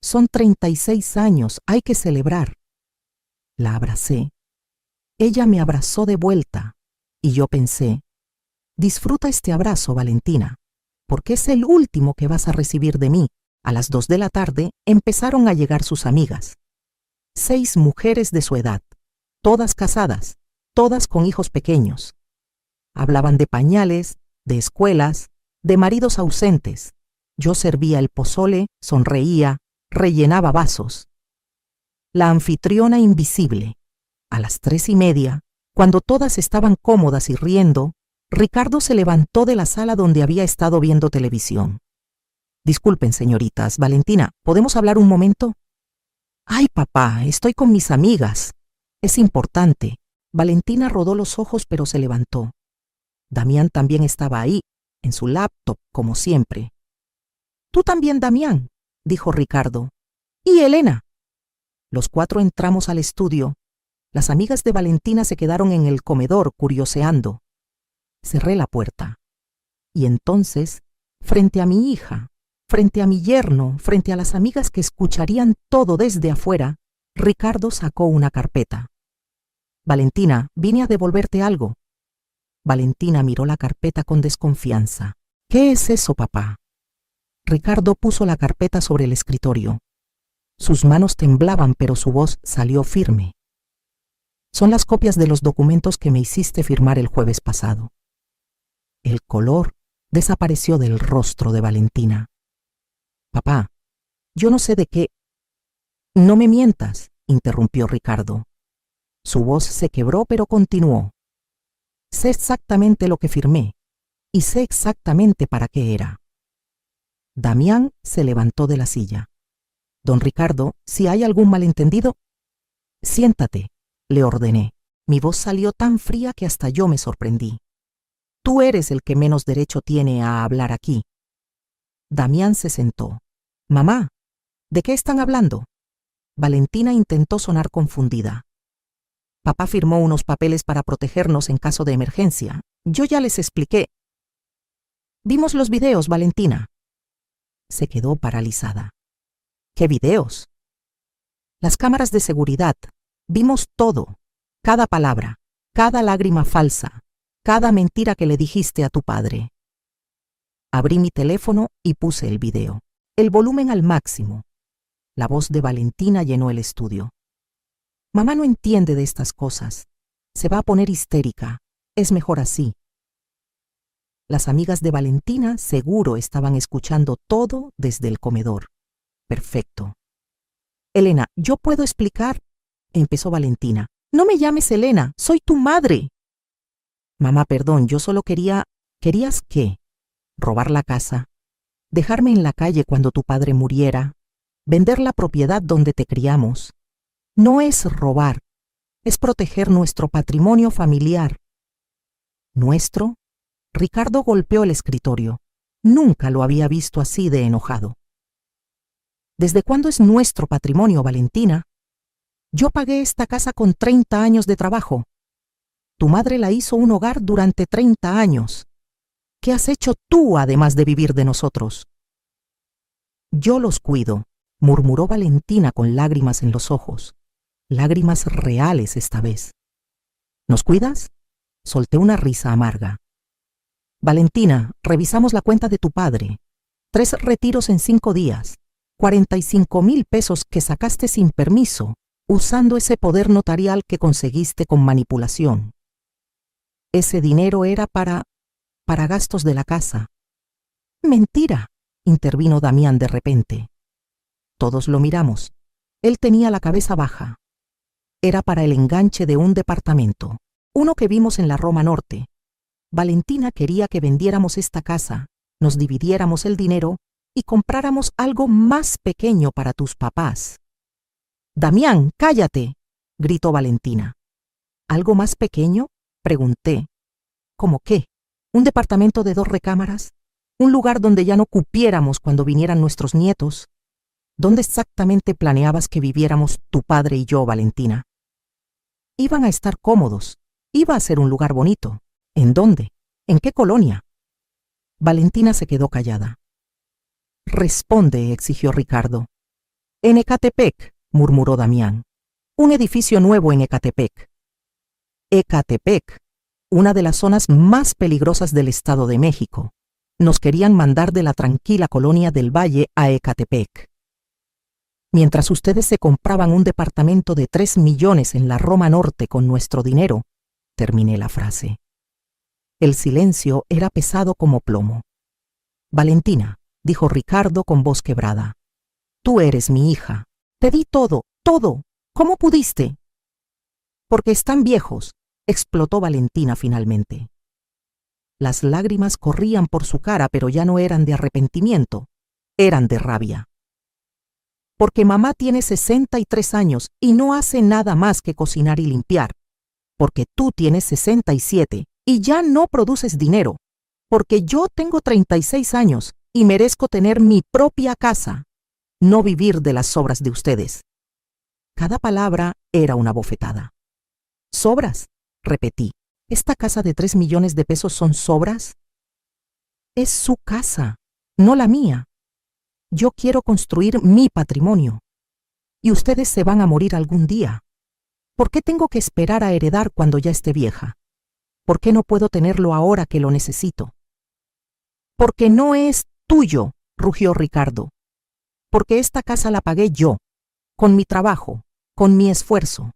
Son 36 años, hay que celebrar. La abracé. Ella me abrazó de vuelta y yo pensé, disfruta este abrazo, Valentina, porque es el último que vas a recibir de mí. A las 2 de la tarde empezaron a llegar sus amigas. 6 mujeres de su edad, todas casadas, todas con hijos pequeños. Hablaban de pañales, de escuelas, de maridos ausentes. Yo servía el pozole, sonreía, rellenaba vasos. La anfitriona invisible. A las 3:30, cuando todas estaban cómodas y riendo, Ricardo se levantó de la sala donde había estado viendo televisión. Disculpen, señoritas. Valentina, ¿podemos hablar un momento? Ay, papá, estoy con mis amigas. Es importante. Valentina rodó los ojos pero se levantó. Damián también estaba ahí, en su laptop, como siempre. Tú también, Damián, dijo Ricardo. ¿Y Elena? Los 4 entramos al estudio. Las amigas de Valentina se quedaron en el comedor curioseando. Cerré la puerta. Y entonces, frente a mi hija, frente a mi yerno, frente a las amigas que escucharían todo desde afuera, Ricardo sacó una carpeta. Valentina, vine a devolverte algo. Valentina miró la carpeta con desconfianza. ¿Qué es eso, papá? Ricardo puso la carpeta sobre el escritorio. Sus manos temblaban, pero su voz salió firme. Son las copias de los documentos que me hiciste firmar el jueves pasado. El color desapareció del rostro de Valentina. Papá, yo no sé de qué. No me mientas, interrumpió Ricardo. Su voz se quebró, pero continuó. Sé exactamente lo que firmé, y sé exactamente para qué era. Damián se levantó de la silla. Don Ricardo, si hay algún malentendido, siéntate, le ordené. Mi voz salió tan fría que hasta yo me sorprendí. Tú eres el que menos derecho tiene a hablar aquí. Damián se sentó. Mamá, ¿de qué están hablando? Valentina intentó sonar confundida. Papá firmó unos papeles para protegernos en caso de emergencia. Yo ya les expliqué. Vimos los videos, Valentina. Se quedó paralizada. ¿Qué videos? Las cámaras de seguridad. Vimos todo. Cada palabra, cada lágrima falsa, cada mentira que le dijiste a tu padre. Abrí mi teléfono y puse el video. El volumen al máximo. La voz de Valentina llenó el estudio. Mamá no entiende de estas cosas. Se va a poner histérica. Es mejor así. Las amigas de Valentina seguro estaban escuchando todo desde el comedor. Perfecto. Elena, ¿yo puedo explicar? Empezó Valentina. No me llames Elena, soy tu madre. Mamá, perdón, yo solo quería... ¿Querías qué? ¿Robar la casa? ¿Dejarme en la calle cuando tu padre muriera? ¿Vender la propiedad donde te criamos? No es robar, es proteger nuestro patrimonio familiar. ¿Nuestro? Ricardo golpeó el escritorio. Nunca lo había visto así de enojado. ¿Desde cuándo es nuestro patrimonio, Valentina? Yo pagué esta casa con 30 años de trabajo. Tu madre la hizo un hogar durante 30 años. ¿Qué has hecho tú además de vivir de nosotros? Yo los cuido, murmuró Valentina con lágrimas en los ojos. Lágrimas reales esta vez. ¿Nos cuidas? Solté una risa amarga. Valentina, revisamos la cuenta de tu padre. 3 retiros en 5 días. 45,000 pesos que sacaste sin permiso, usando ese poder notarial que conseguiste con manipulación. Ese dinero era para gastos de la casa. Mentira, intervino Damián de repente. Todos lo miramos. Él tenía la cabeza baja. Era para el enganche de un departamento, uno que vimos en la Roma Norte. Valentina quería que vendiéramos esta casa, nos dividiéramos el dinero y compráramos algo más pequeño para tus papás. Damián, cállate, gritó Valentina. ¿Algo más pequeño? Pregunté. ¿Cómo qué? ¿Un departamento de 2 recámaras? ¿Un lugar donde ya no cupiéramos cuando vinieran nuestros nietos? ¿Dónde exactamente planeabas que viviéramos tu padre y yo, Valentina? Iban a estar cómodos. Iba a ser un lugar bonito. ¿En dónde? ¿En qué colonia? Valentina se quedó callada. Responde, exigió Ricardo. En Ecatepec, murmuró Damián. Un edificio nuevo en Ecatepec. Ecatepec, una de las zonas más peligrosas del Estado de México. Nos querían mandar de la tranquila colonia del Valle a Ecatepec. Mientras ustedes se compraban un departamento de 3 millones en la Roma Norte con nuestro dinero, terminé la frase. El silencio era pesado como plomo. Valentina, dijo Ricardo con voz quebrada. Tú eres mi hija. Te di todo, todo. ¿Cómo pudiste? Porque están viejos, explotó Valentina finalmente. Las lágrimas corrían por su cara, pero ya no eran de arrepentimiento, eran de rabia. Porque mamá tiene 63 años y no hace nada más que cocinar y limpiar. Porque tú tienes 67 y ya no produces dinero. Porque yo tengo 36 años y merezco tener mi propia casa, no vivir de las sobras de ustedes. Cada palabra era una bofetada. ¿Sobras? Repetí. ¿Esta casa de 3 millones de pesos son sobras? Es su casa, no la mía. Yo quiero construir mi patrimonio. Y ustedes se van a morir algún día. ¿Por qué tengo que esperar a heredar cuando ya esté vieja? ¿Por qué no puedo tenerlo ahora que lo necesito? Porque no es tuyo, rugió Ricardo. Porque esta casa la pagué yo, con mi trabajo, con mi esfuerzo.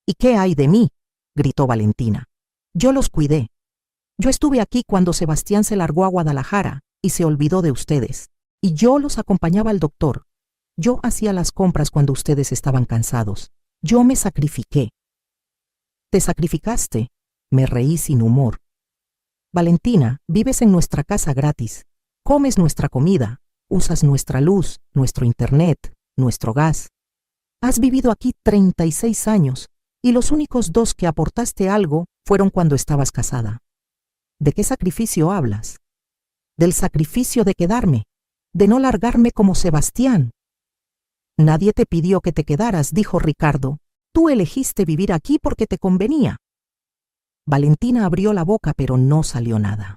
¿Y qué hay de mí? Gritó Valentina. Yo los cuidé. Yo estuve aquí cuando Sebastián se largó a Guadalajara y se olvidó de ustedes. Y yo los acompañaba al doctor. Yo hacía las compras cuando ustedes estaban cansados. Yo me sacrifiqué. ¿Te sacrificaste? Me reí sin humor. Valentina, vives en nuestra casa gratis. Comes nuestra comida. Usas nuestra luz, nuestro internet, nuestro gas. Has vivido aquí 36 años y los únicos 2 que aportaste algo fueron cuando estabas casada. ¿De qué sacrificio hablas? Del sacrificio de quedarme, de no largarme como Sebastián. Nadie te pidió que te quedaras, dijo Ricardo. Tú elegiste vivir aquí porque te convenía. Valentina abrió la boca, pero no salió nada.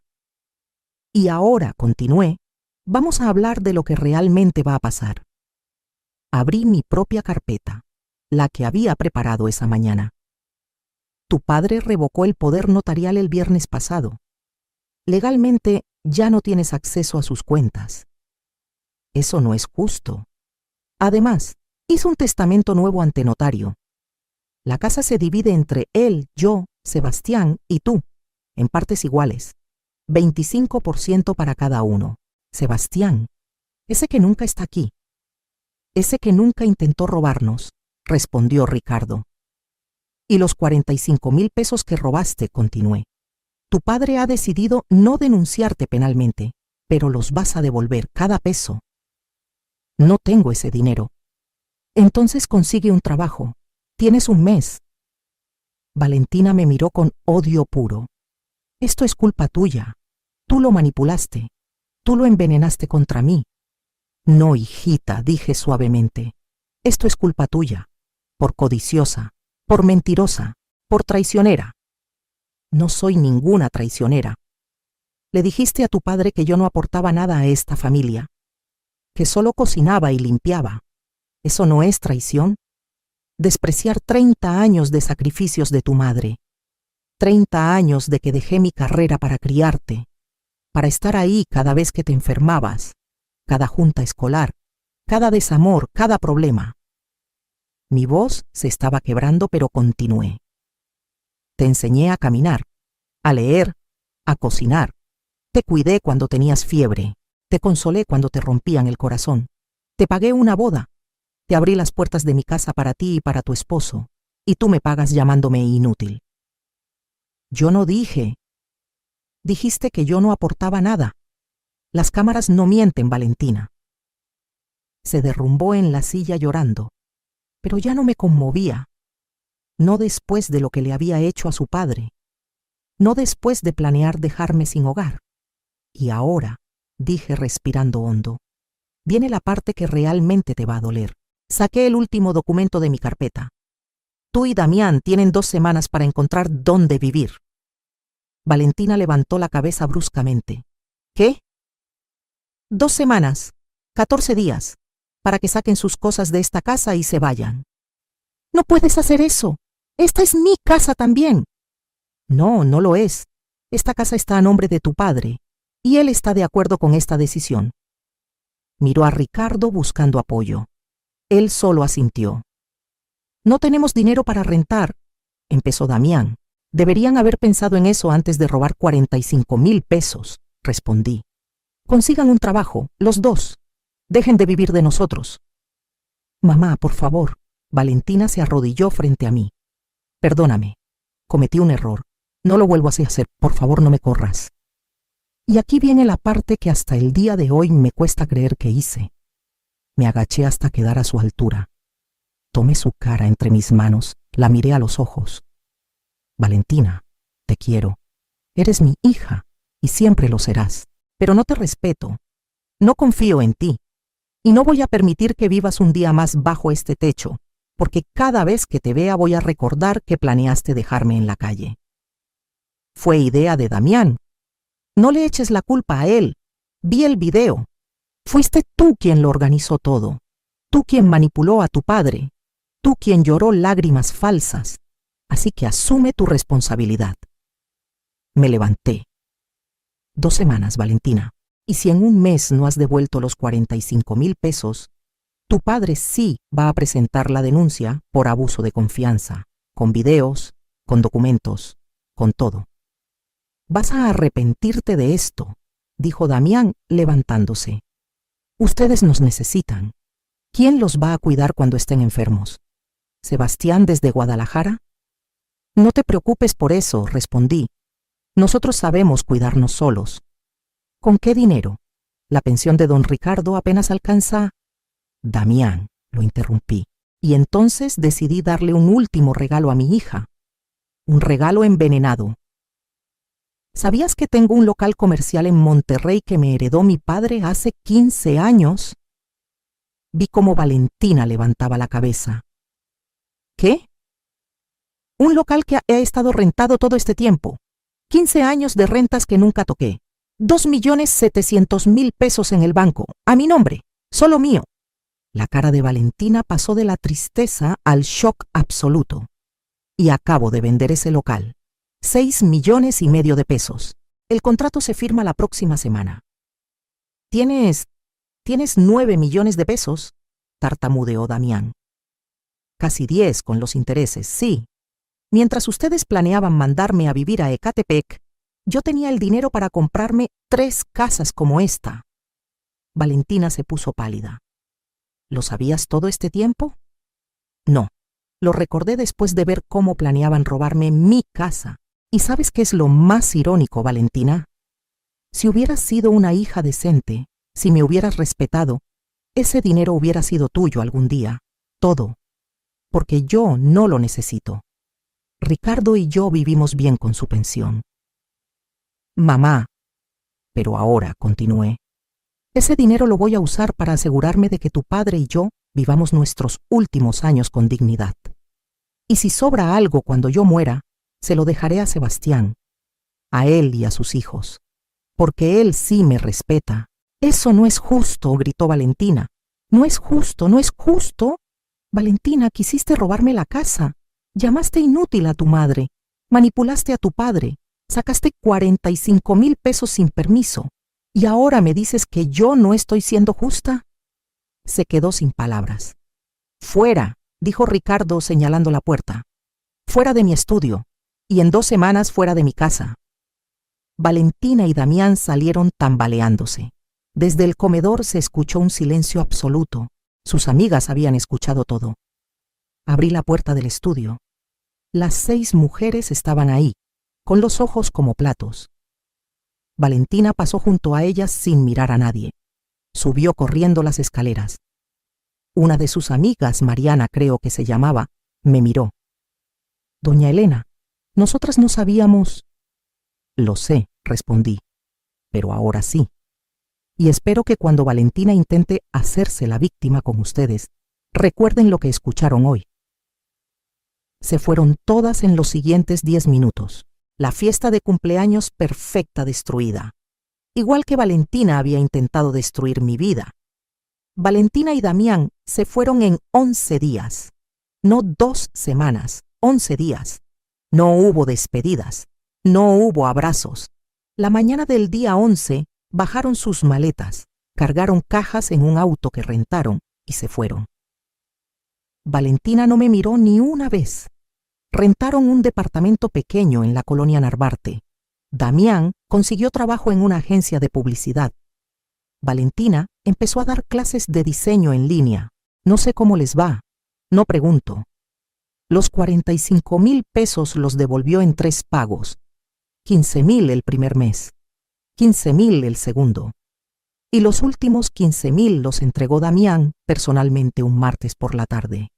Y ahora, continué, vamos a hablar de lo que realmente va a pasar. Abrí mi propia carpeta, la que había preparado esa mañana. Tu padre revocó el poder notarial el viernes pasado. Legalmente ya no tienes acceso a sus cuentas. Eso no es justo. Además, hizo un testamento nuevo ante notario. La casa se divide entre él, yo, Sebastián y tú, en partes iguales. 25% para cada uno. Sebastián, ese que nunca está aquí. Ese que nunca intentó robarnos, respondió Ricardo. Y los 45,000 pesos que robaste, continué. Tu padre ha decidido no denunciarte penalmente, pero los vas a devolver cada peso. No tengo ese dinero. Entonces consigue un trabajo. Tienes un mes. Valentina me miró con odio puro. Esto es culpa tuya. Tú lo manipulaste. Tú lo envenenaste contra mí. No, hijita, dije suavemente. Esto es culpa tuya. Por codiciosa, por mentirosa, por traicionera. No soy ninguna traicionera. Le dijiste a tu padre que yo no aportaba nada a esta familia, que solo cocinaba y limpiaba. ¿Eso no es traición? Despreciar 30 años de sacrificios de tu madre, 30 años de que dejé mi carrera para criarte, para estar ahí cada vez que te enfermabas, cada junta escolar, cada desamor, cada problema. Mi voz se estaba quebrando, pero continué. Te enseñé a caminar, a leer, a cocinar. Te cuidé cuando tenías fiebre. Te consolé cuando te rompían el corazón. Te pagué una boda. Te abrí las puertas de mi casa para ti y para tu esposo. Y tú me pagas llamándome inútil. Yo no dije. Dijiste que yo no aportaba nada. Las cámaras no mienten, Valentina. Se derrumbó en la silla llorando, pero ya no me conmovía. No después de lo que le había hecho a su padre. No después de planear dejarme sin hogar. Y ahora, dije respirando hondo, viene la parte que realmente te va a doler. Saqué el último documento de mi carpeta. Tú y Damián tienen 2 semanas para encontrar dónde vivir. Valentina levantó la cabeza bruscamente. ¿Qué? 2 semanas, 14 días, para que saquen sus cosas de esta casa y se vayan. No puedes hacer eso. Esta es mi casa también. No, no lo es. Esta casa está a nombre de tu padre, y él está de acuerdo con esta decisión. Miró a Ricardo buscando apoyo. Él solo asintió. No tenemos dinero para rentar, empezó Damián. Deberían haber pensado en eso antes de robar 45,000 pesos, respondí. Consigan un trabajo, los dos. Dejen de vivir de nosotros. Mamá, por favor. Valentina se arrodilló frente a mí. Perdóname. Cometí un error. No lo vuelvo a hacer. Por favor, no me corras. Y aquí viene la parte que hasta el día de hoy me cuesta creer que hice. Me agaché hasta quedar a su altura. Tomé su cara entre mis manos, la miré a los ojos. Valentina, te quiero. Eres mi hija y siempre lo serás. Pero no te respeto. No confío en ti. Y no voy a permitir que vivas un día más bajo este techo, porque cada vez que te vea voy a recordar que planeaste dejarme en la calle. Fue idea de Damián. No le eches la culpa a él. Vi el video. Fuiste tú quien lo organizó todo. Tú quien manipuló a tu padre. Tú quien lloró lágrimas falsas. Así que asume tu responsabilidad. Me levanté. 2 semanas, Valentina. Y si en un mes no has devuelto los 45,000 pesos, tu padre sí va a presentar la denuncia por abuso de confianza, con videos, con documentos, con todo. Vas a arrepentirte de esto, dijo Damián levantándose. Ustedes nos necesitan. ¿Quién los va a cuidar cuando estén enfermos? ¿Sebastián desde Guadalajara? No te preocupes por eso, respondí. Nosotros sabemos cuidarnos solos. ¿Con qué dinero? La pensión de don Ricardo apenas alcanza. Damián, lo interrumpí, y entonces decidí darle un último regalo a mi hija. Un regalo envenenado. ¿Sabías que tengo un local comercial en Monterrey que me heredó mi padre hace 15 años? Vi cómo Valentina levantaba la cabeza. ¿Qué? Un local que ha estado rentado todo este tiempo. 15 años de rentas que nunca toqué. 2,700,000 pesos en el banco, a mi nombre, solo mío. La cara de Valentina pasó de la tristeza al shock absoluto. Y acabo de vender ese local. 6,5 millones de pesos. El contrato se firma la próxima semana. ¿Tienes 9 millones de pesos? Tartamudeó Damián. Casi 10 con los intereses, sí. Mientras ustedes planeaban mandarme a vivir a Ecatepec, yo tenía el dinero para comprarme 3 casas como esta. Valentina se puso pálida. ¿Lo sabías todo este tiempo? No. Lo recordé después de ver cómo planeaban robarme mi casa. ¿Y sabes qué es lo más irónico, Valentina? Si hubieras sido una hija decente, si me hubieras respetado, ese dinero hubiera sido tuyo algún día. Todo. Porque yo no lo necesito. Ricardo y yo vivimos bien con su pensión. Mamá. Pero ahora, continué, ese dinero lo voy a usar para asegurarme de que tu padre y yo vivamos nuestros últimos años con dignidad. Y si sobra algo cuando yo muera, se lo dejaré a Sebastián, a él y a sus hijos, porque él sí me respeta. Eso no es justo, gritó Valentina. No es justo, no es justo. Valentina, quisiste robarme la casa. Llamaste inútil a tu madre. Manipulaste a tu padre. Sacaste 45,000 pesos sin permiso. ¿Y ahora me dices que yo no estoy siendo justa? Se quedó sin palabras. Fuera, dijo Ricardo señalando la puerta. Fuera de mi estudio, y en 2 semanas fuera de mi casa. Valentina y Damián salieron tambaleándose. Desde el comedor se escuchó un silencio absoluto. Sus amigas habían escuchado todo. Abrí la puerta del estudio. Las 6 mujeres estaban ahí, con los ojos como platos. Valentina pasó junto a ellas sin mirar a nadie. Subió corriendo las escaleras. Una de sus amigas, Mariana creo que se llamaba, me miró. Doña Elena, nosotras no sabíamos. Lo sé, respondí, pero ahora sí. Y espero que cuando Valentina intente hacerse la víctima con ustedes, recuerden lo que escucharon hoy. Se fueron todas en los siguientes 10 minutos. La fiesta de cumpleaños perfecta destruida. Igual que Valentina había intentado destruir mi vida. Valentina y Damián se fueron en 11 días. No 2 semanas, 11 días. No hubo despedidas. No hubo abrazos. La mañana del día 11 bajaron sus maletas, cargaron cajas en un auto que rentaron y se fueron. Valentina no me miró ni una vez. Rentaron un departamento pequeño en la colonia Narvarte. Damián consiguió trabajo en una agencia de publicidad. Valentina empezó a dar clases de diseño en línea. No sé cómo les va. No pregunto. Los 45,000 pesos los devolvió en 3 pagos. 15,000 el primer mes. 15,000 el segundo. Y los últimos 15,000 los entregó Damián personalmente un martes por la tarde.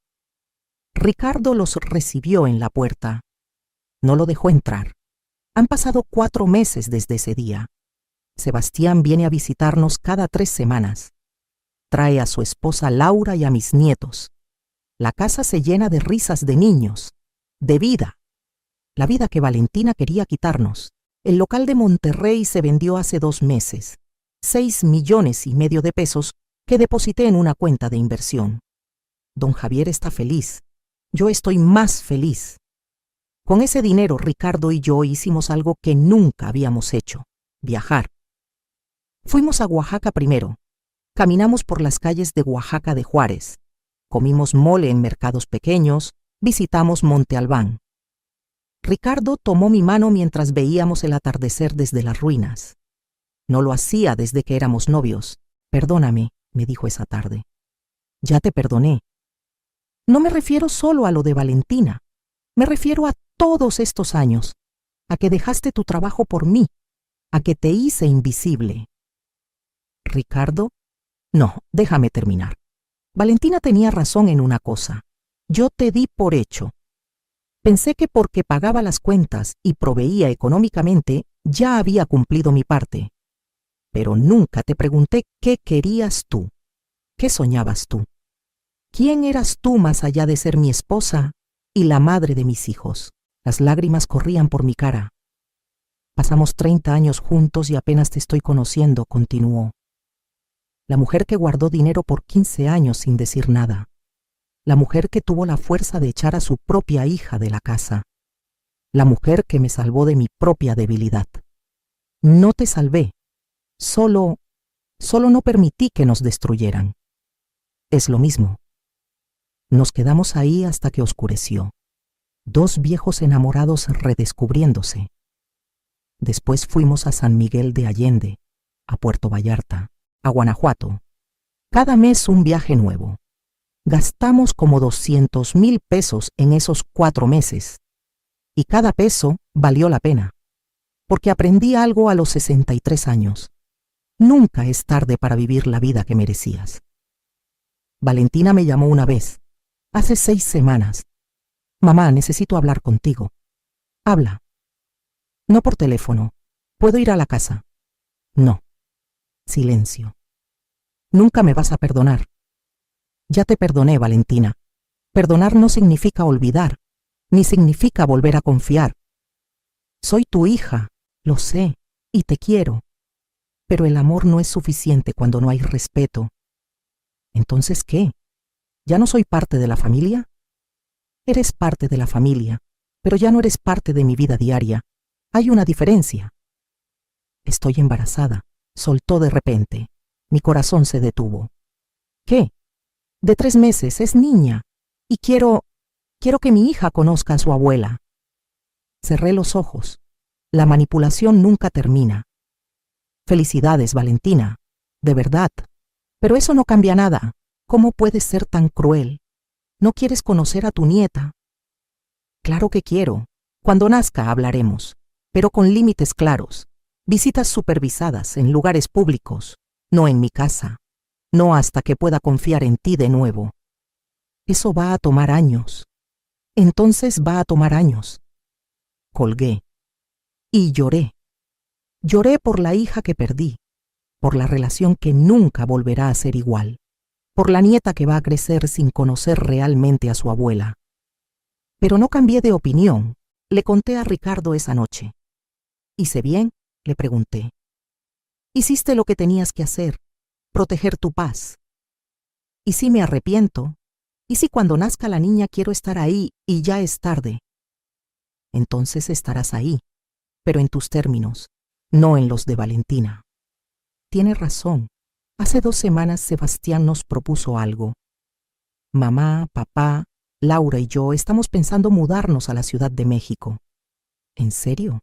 Ricardo los recibió en la puerta. No lo dejó entrar. Han pasado 4 meses desde ese día. Sebastián viene a visitarnos cada 3 semanas. Trae a su esposa Laura y a mis nietos. La casa se llena de risas de niños, de vida. La vida que Valentina quería quitarnos. El local de Monterrey se vendió hace 2 meses. 6,5 millones de pesos que deposité en una cuenta de inversión. Don Javier está feliz. Yo estoy más feliz. Con ese dinero, Ricardo y yo hicimos algo que nunca habíamos hecho: viajar. Fuimos a Oaxaca primero. Caminamos por las calles de Oaxaca de Juárez. Comimos mole en mercados pequeños. Visitamos Monte Albán. Ricardo tomó mi mano mientras veíamos el atardecer desde las ruinas. No lo hacía desde que éramos novios. Perdóname, me dijo esa tarde. Ya te perdoné. No me refiero solo a lo de Valentina. Me refiero a todos estos años. A que dejaste tu trabajo por mí. A que te hice invisible. Ricardo, no, déjame terminar. Valentina tenía razón en una cosa. Yo te di por hecho. Pensé que porque pagaba las cuentas y proveía económicamente, ya había cumplido mi parte. Pero nunca te pregunté qué querías tú, qué soñabas tú. ¿Quién eras tú más allá de ser mi esposa y la madre de mis hijos? Las lágrimas corrían por mi cara. Pasamos 30 años juntos y apenas te estoy conociendo, continuó. La mujer que guardó dinero por 15 años sin decir nada. La mujer que tuvo la fuerza de echar a su propia hija de la casa. La mujer que me salvó de mi propia debilidad. No te salvé. Solo no permití que nos destruyeran. Es lo mismo. Nos quedamos ahí hasta que oscureció. 2 viejos enamorados redescubriéndose. Después fuimos a San Miguel de Allende, a Puerto Vallarta, a Guanajuato. Cada mes un viaje nuevo. Gastamos como 200,000 pesos en esos 4 meses. Y cada peso valió la pena. Porque aprendí algo a los 63 años. Nunca es tarde para vivir la vida que merecías. Valentina me llamó una vez, hace 6 semanas. Mamá, necesito hablar contigo. Habla. No por teléfono. ¿Puedo ir a la casa? No. Silencio. Nunca me vas a perdonar. Ya te perdoné, Valentina. Perdonar no significa olvidar, ni significa volver a confiar. Soy tu hija, Lo sé, y te quiero. Pero el amor no es suficiente cuando no hay respeto. ¿Entonces qué? ¿Ya no soy parte de la familia? Eres parte de la familia, pero ya no eres parte de mi vida diaria. Hay una diferencia. Estoy embarazada, soltó de repente. Mi corazón se detuvo. ¿Qué? De 3 meses, es niña. Y quiero que mi hija conozca a su abuela. Cerré los ojos. La manipulación nunca termina. Felicidades, Valentina. De verdad. Pero eso no cambia nada. ¿Cómo puedes ser tan cruel? ¿No quieres conocer a tu nieta? Claro que quiero. Cuando nazca hablaremos, pero con límites claros. Visitas supervisadas en lugares públicos, no en mi casa. No hasta que pueda confiar en ti de nuevo. Eso va a tomar años. Entonces va a tomar años. Colgué. Y lloré. Lloré por la hija que perdí, por la relación que nunca volverá a ser igual, por la nieta que va a crecer sin conocer realmente a su abuela. Pero no cambié de opinión. Le conté a Ricardo esa noche. ¿Hice bien?, le pregunté. Hiciste lo que tenías que hacer, proteger tu paz. ¿Y si me arrepiento? ¿Y si cuando nazca la niña quiero estar ahí y ya es tarde? Entonces estarás ahí, pero en tus términos, no en los de Valentina. Tiene razón. Hace 2 semanas Sebastián nos propuso algo. Mamá, papá, Laura y yo estamos pensando mudarnos a la Ciudad de México. ¿En serio?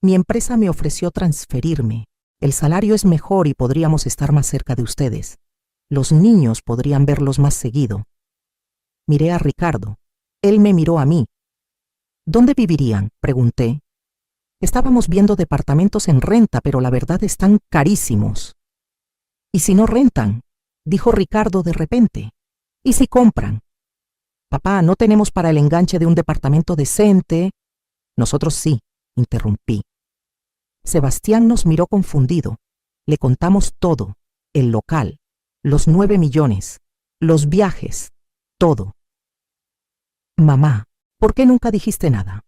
Mi empresa me ofreció transferirme. El salario es mejor y podríamos estar más cerca de ustedes. Los niños podrían verlos más seguido. Miré a Ricardo. Él me miró a mí. ¿Dónde vivirían?, pregunté. Estábamos viendo departamentos en renta, pero la verdad están carísimos. ¿Y si no rentan?, dijo Ricardo de repente. ¿Y si compran? Papá, no tenemos para el enganche de un departamento decente. Nosotros sí, interrumpí. Sebastián nos miró confundido. Le contamos todo, el local, los 9 millones, los viajes, todo. Mamá, ¿por qué nunca dijiste nada?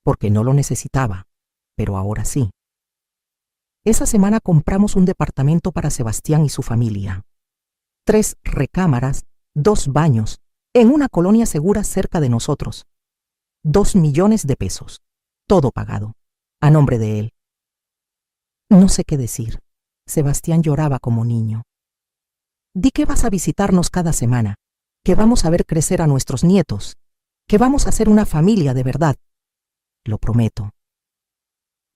Porque no lo necesitaba, pero ahora sí. Esa semana compramos un departamento para Sebastián y su familia. 3 recámaras, 2 baños, en una colonia segura cerca de nosotros. 2 millones de pesos, todo pagado, a nombre de él. No sé qué decir. Sebastián lloraba como niño. Di que vas a visitarnos cada semana, que vamos a ver crecer a nuestros nietos, que vamos a ser una familia de verdad. Lo prometo.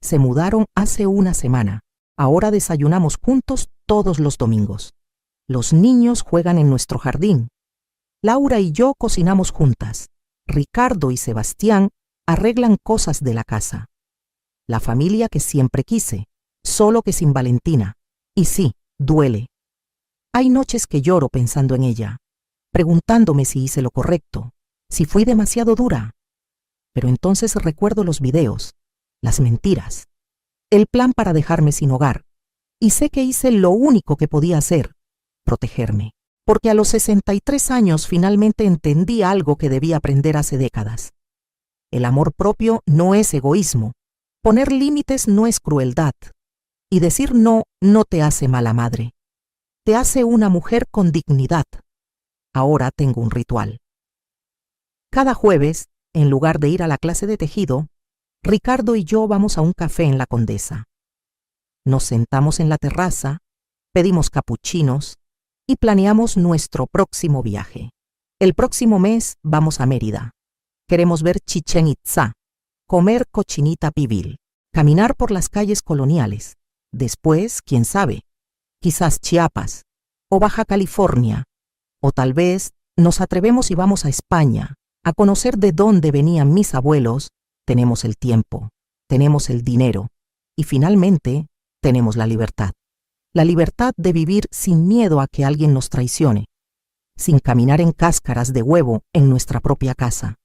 Se mudaron hace 1 semana. Ahora desayunamos juntos todos los domingos. Los niños juegan en nuestro jardín. Laura y yo cocinamos juntas. Ricardo y Sebastián arreglan cosas de la casa. La familia que siempre quise, solo que sin Valentina. Y sí, duele. Hay noches que lloro pensando en ella, preguntándome si hice lo correcto, si fui demasiado dura. Pero entonces recuerdo los videos, las mentiras, el plan para dejarme sin hogar, y sé que hice lo único que podía hacer, protegerme, porque a los 63 años finalmente entendí algo que debí aprender hace décadas. El amor propio no es egoísmo, poner límites no es crueldad, y decir no no te hace mala madre, te hace una mujer con dignidad. Ahora tengo un ritual. Cada jueves, en lugar de ir a la clase de tejido, Ricardo y yo vamos a un café en la Condesa. Nos sentamos en la terraza, pedimos capuchinos y planeamos nuestro próximo viaje. El próximo mes vamos a Mérida. Queremos ver Chichén Itzá, comer cochinita pibil, caminar por las calles coloniales. Después, quién sabe, quizás Chiapas o Baja California, o tal vez nos atrevemos y vamos a España, a conocer de dónde venían mis abuelos. Tenemos el tiempo, tenemos el dinero y finalmente tenemos la libertad. La libertad de vivir sin miedo a que alguien nos traicione, sin caminar en cáscaras de huevo en nuestra propia casa,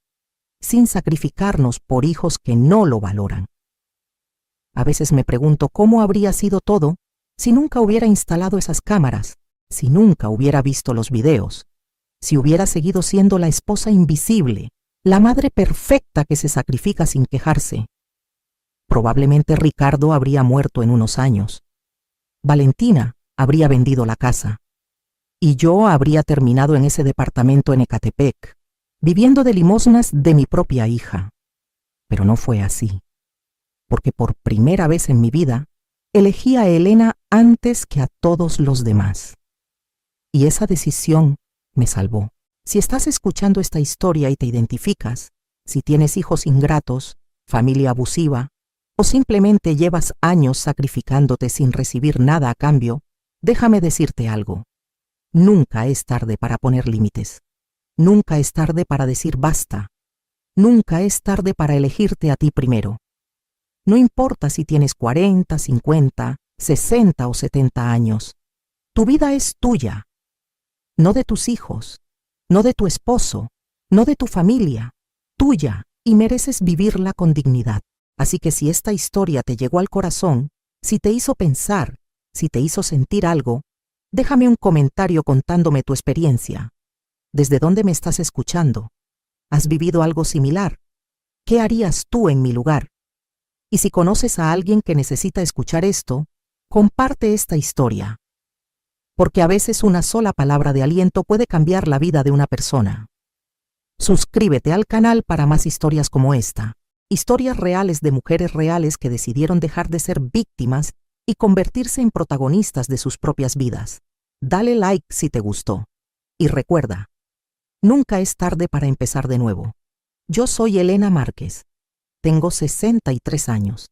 sin sacrificarnos por hijos que no lo valoran. A veces me pregunto cómo habría sido todo si nunca hubiera instalado esas cámaras, si nunca hubiera visto los videos, si hubiera seguido siendo la esposa invisible, la madre perfecta que se sacrifica sin quejarse. Probablemente Ricardo habría muerto en unos años. Valentina habría vendido la casa. Y yo habría terminado en ese departamento en Ecatepec, viviendo de limosnas de mi propia hija. Pero no fue así, porque por primera vez en mi vida elegí a Elena antes que a todos los demás. Y esa decisión me salvó. Si estás escuchando esta historia y te identificas, si tienes hijos ingratos, familia abusiva, o simplemente llevas años sacrificándote sin recibir nada a cambio, déjame decirte algo. Nunca es tarde para poner límites. Nunca es tarde para decir basta. Nunca es tarde para elegirte a ti primero. No importa si tienes 40, 50, 60 o 70 años. Tu vida es tuya. No de tus hijos, no de tu esposo, no de tu familia. Tuya, y mereces vivirla con dignidad. Así que si esta historia te llegó al corazón, si te hizo pensar, si te hizo sentir algo, déjame un comentario contándome tu experiencia. ¿Desde dónde me estás escuchando? ¿Has vivido algo similar? ¿Qué harías tú en mi lugar? Y si conoces a alguien que necesita escuchar esto, comparte esta historia. Porque a veces una sola palabra de aliento puede cambiar la vida de una persona. Suscríbete al canal para más historias como esta. Historias reales de mujeres reales que decidieron dejar de ser víctimas y convertirse en protagonistas de sus propias vidas. Dale like si te gustó. Y recuerda, nunca es tarde para empezar de nuevo. Yo soy Elena Márquez. Tengo 63 años.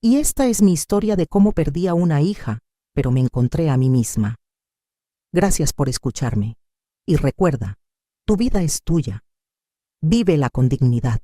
Y esta es mi historia de cómo perdí a una hija, pero me encontré a mí misma. Gracias por escucharme. Y recuerda, tu vida es tuya. Vívela con dignidad.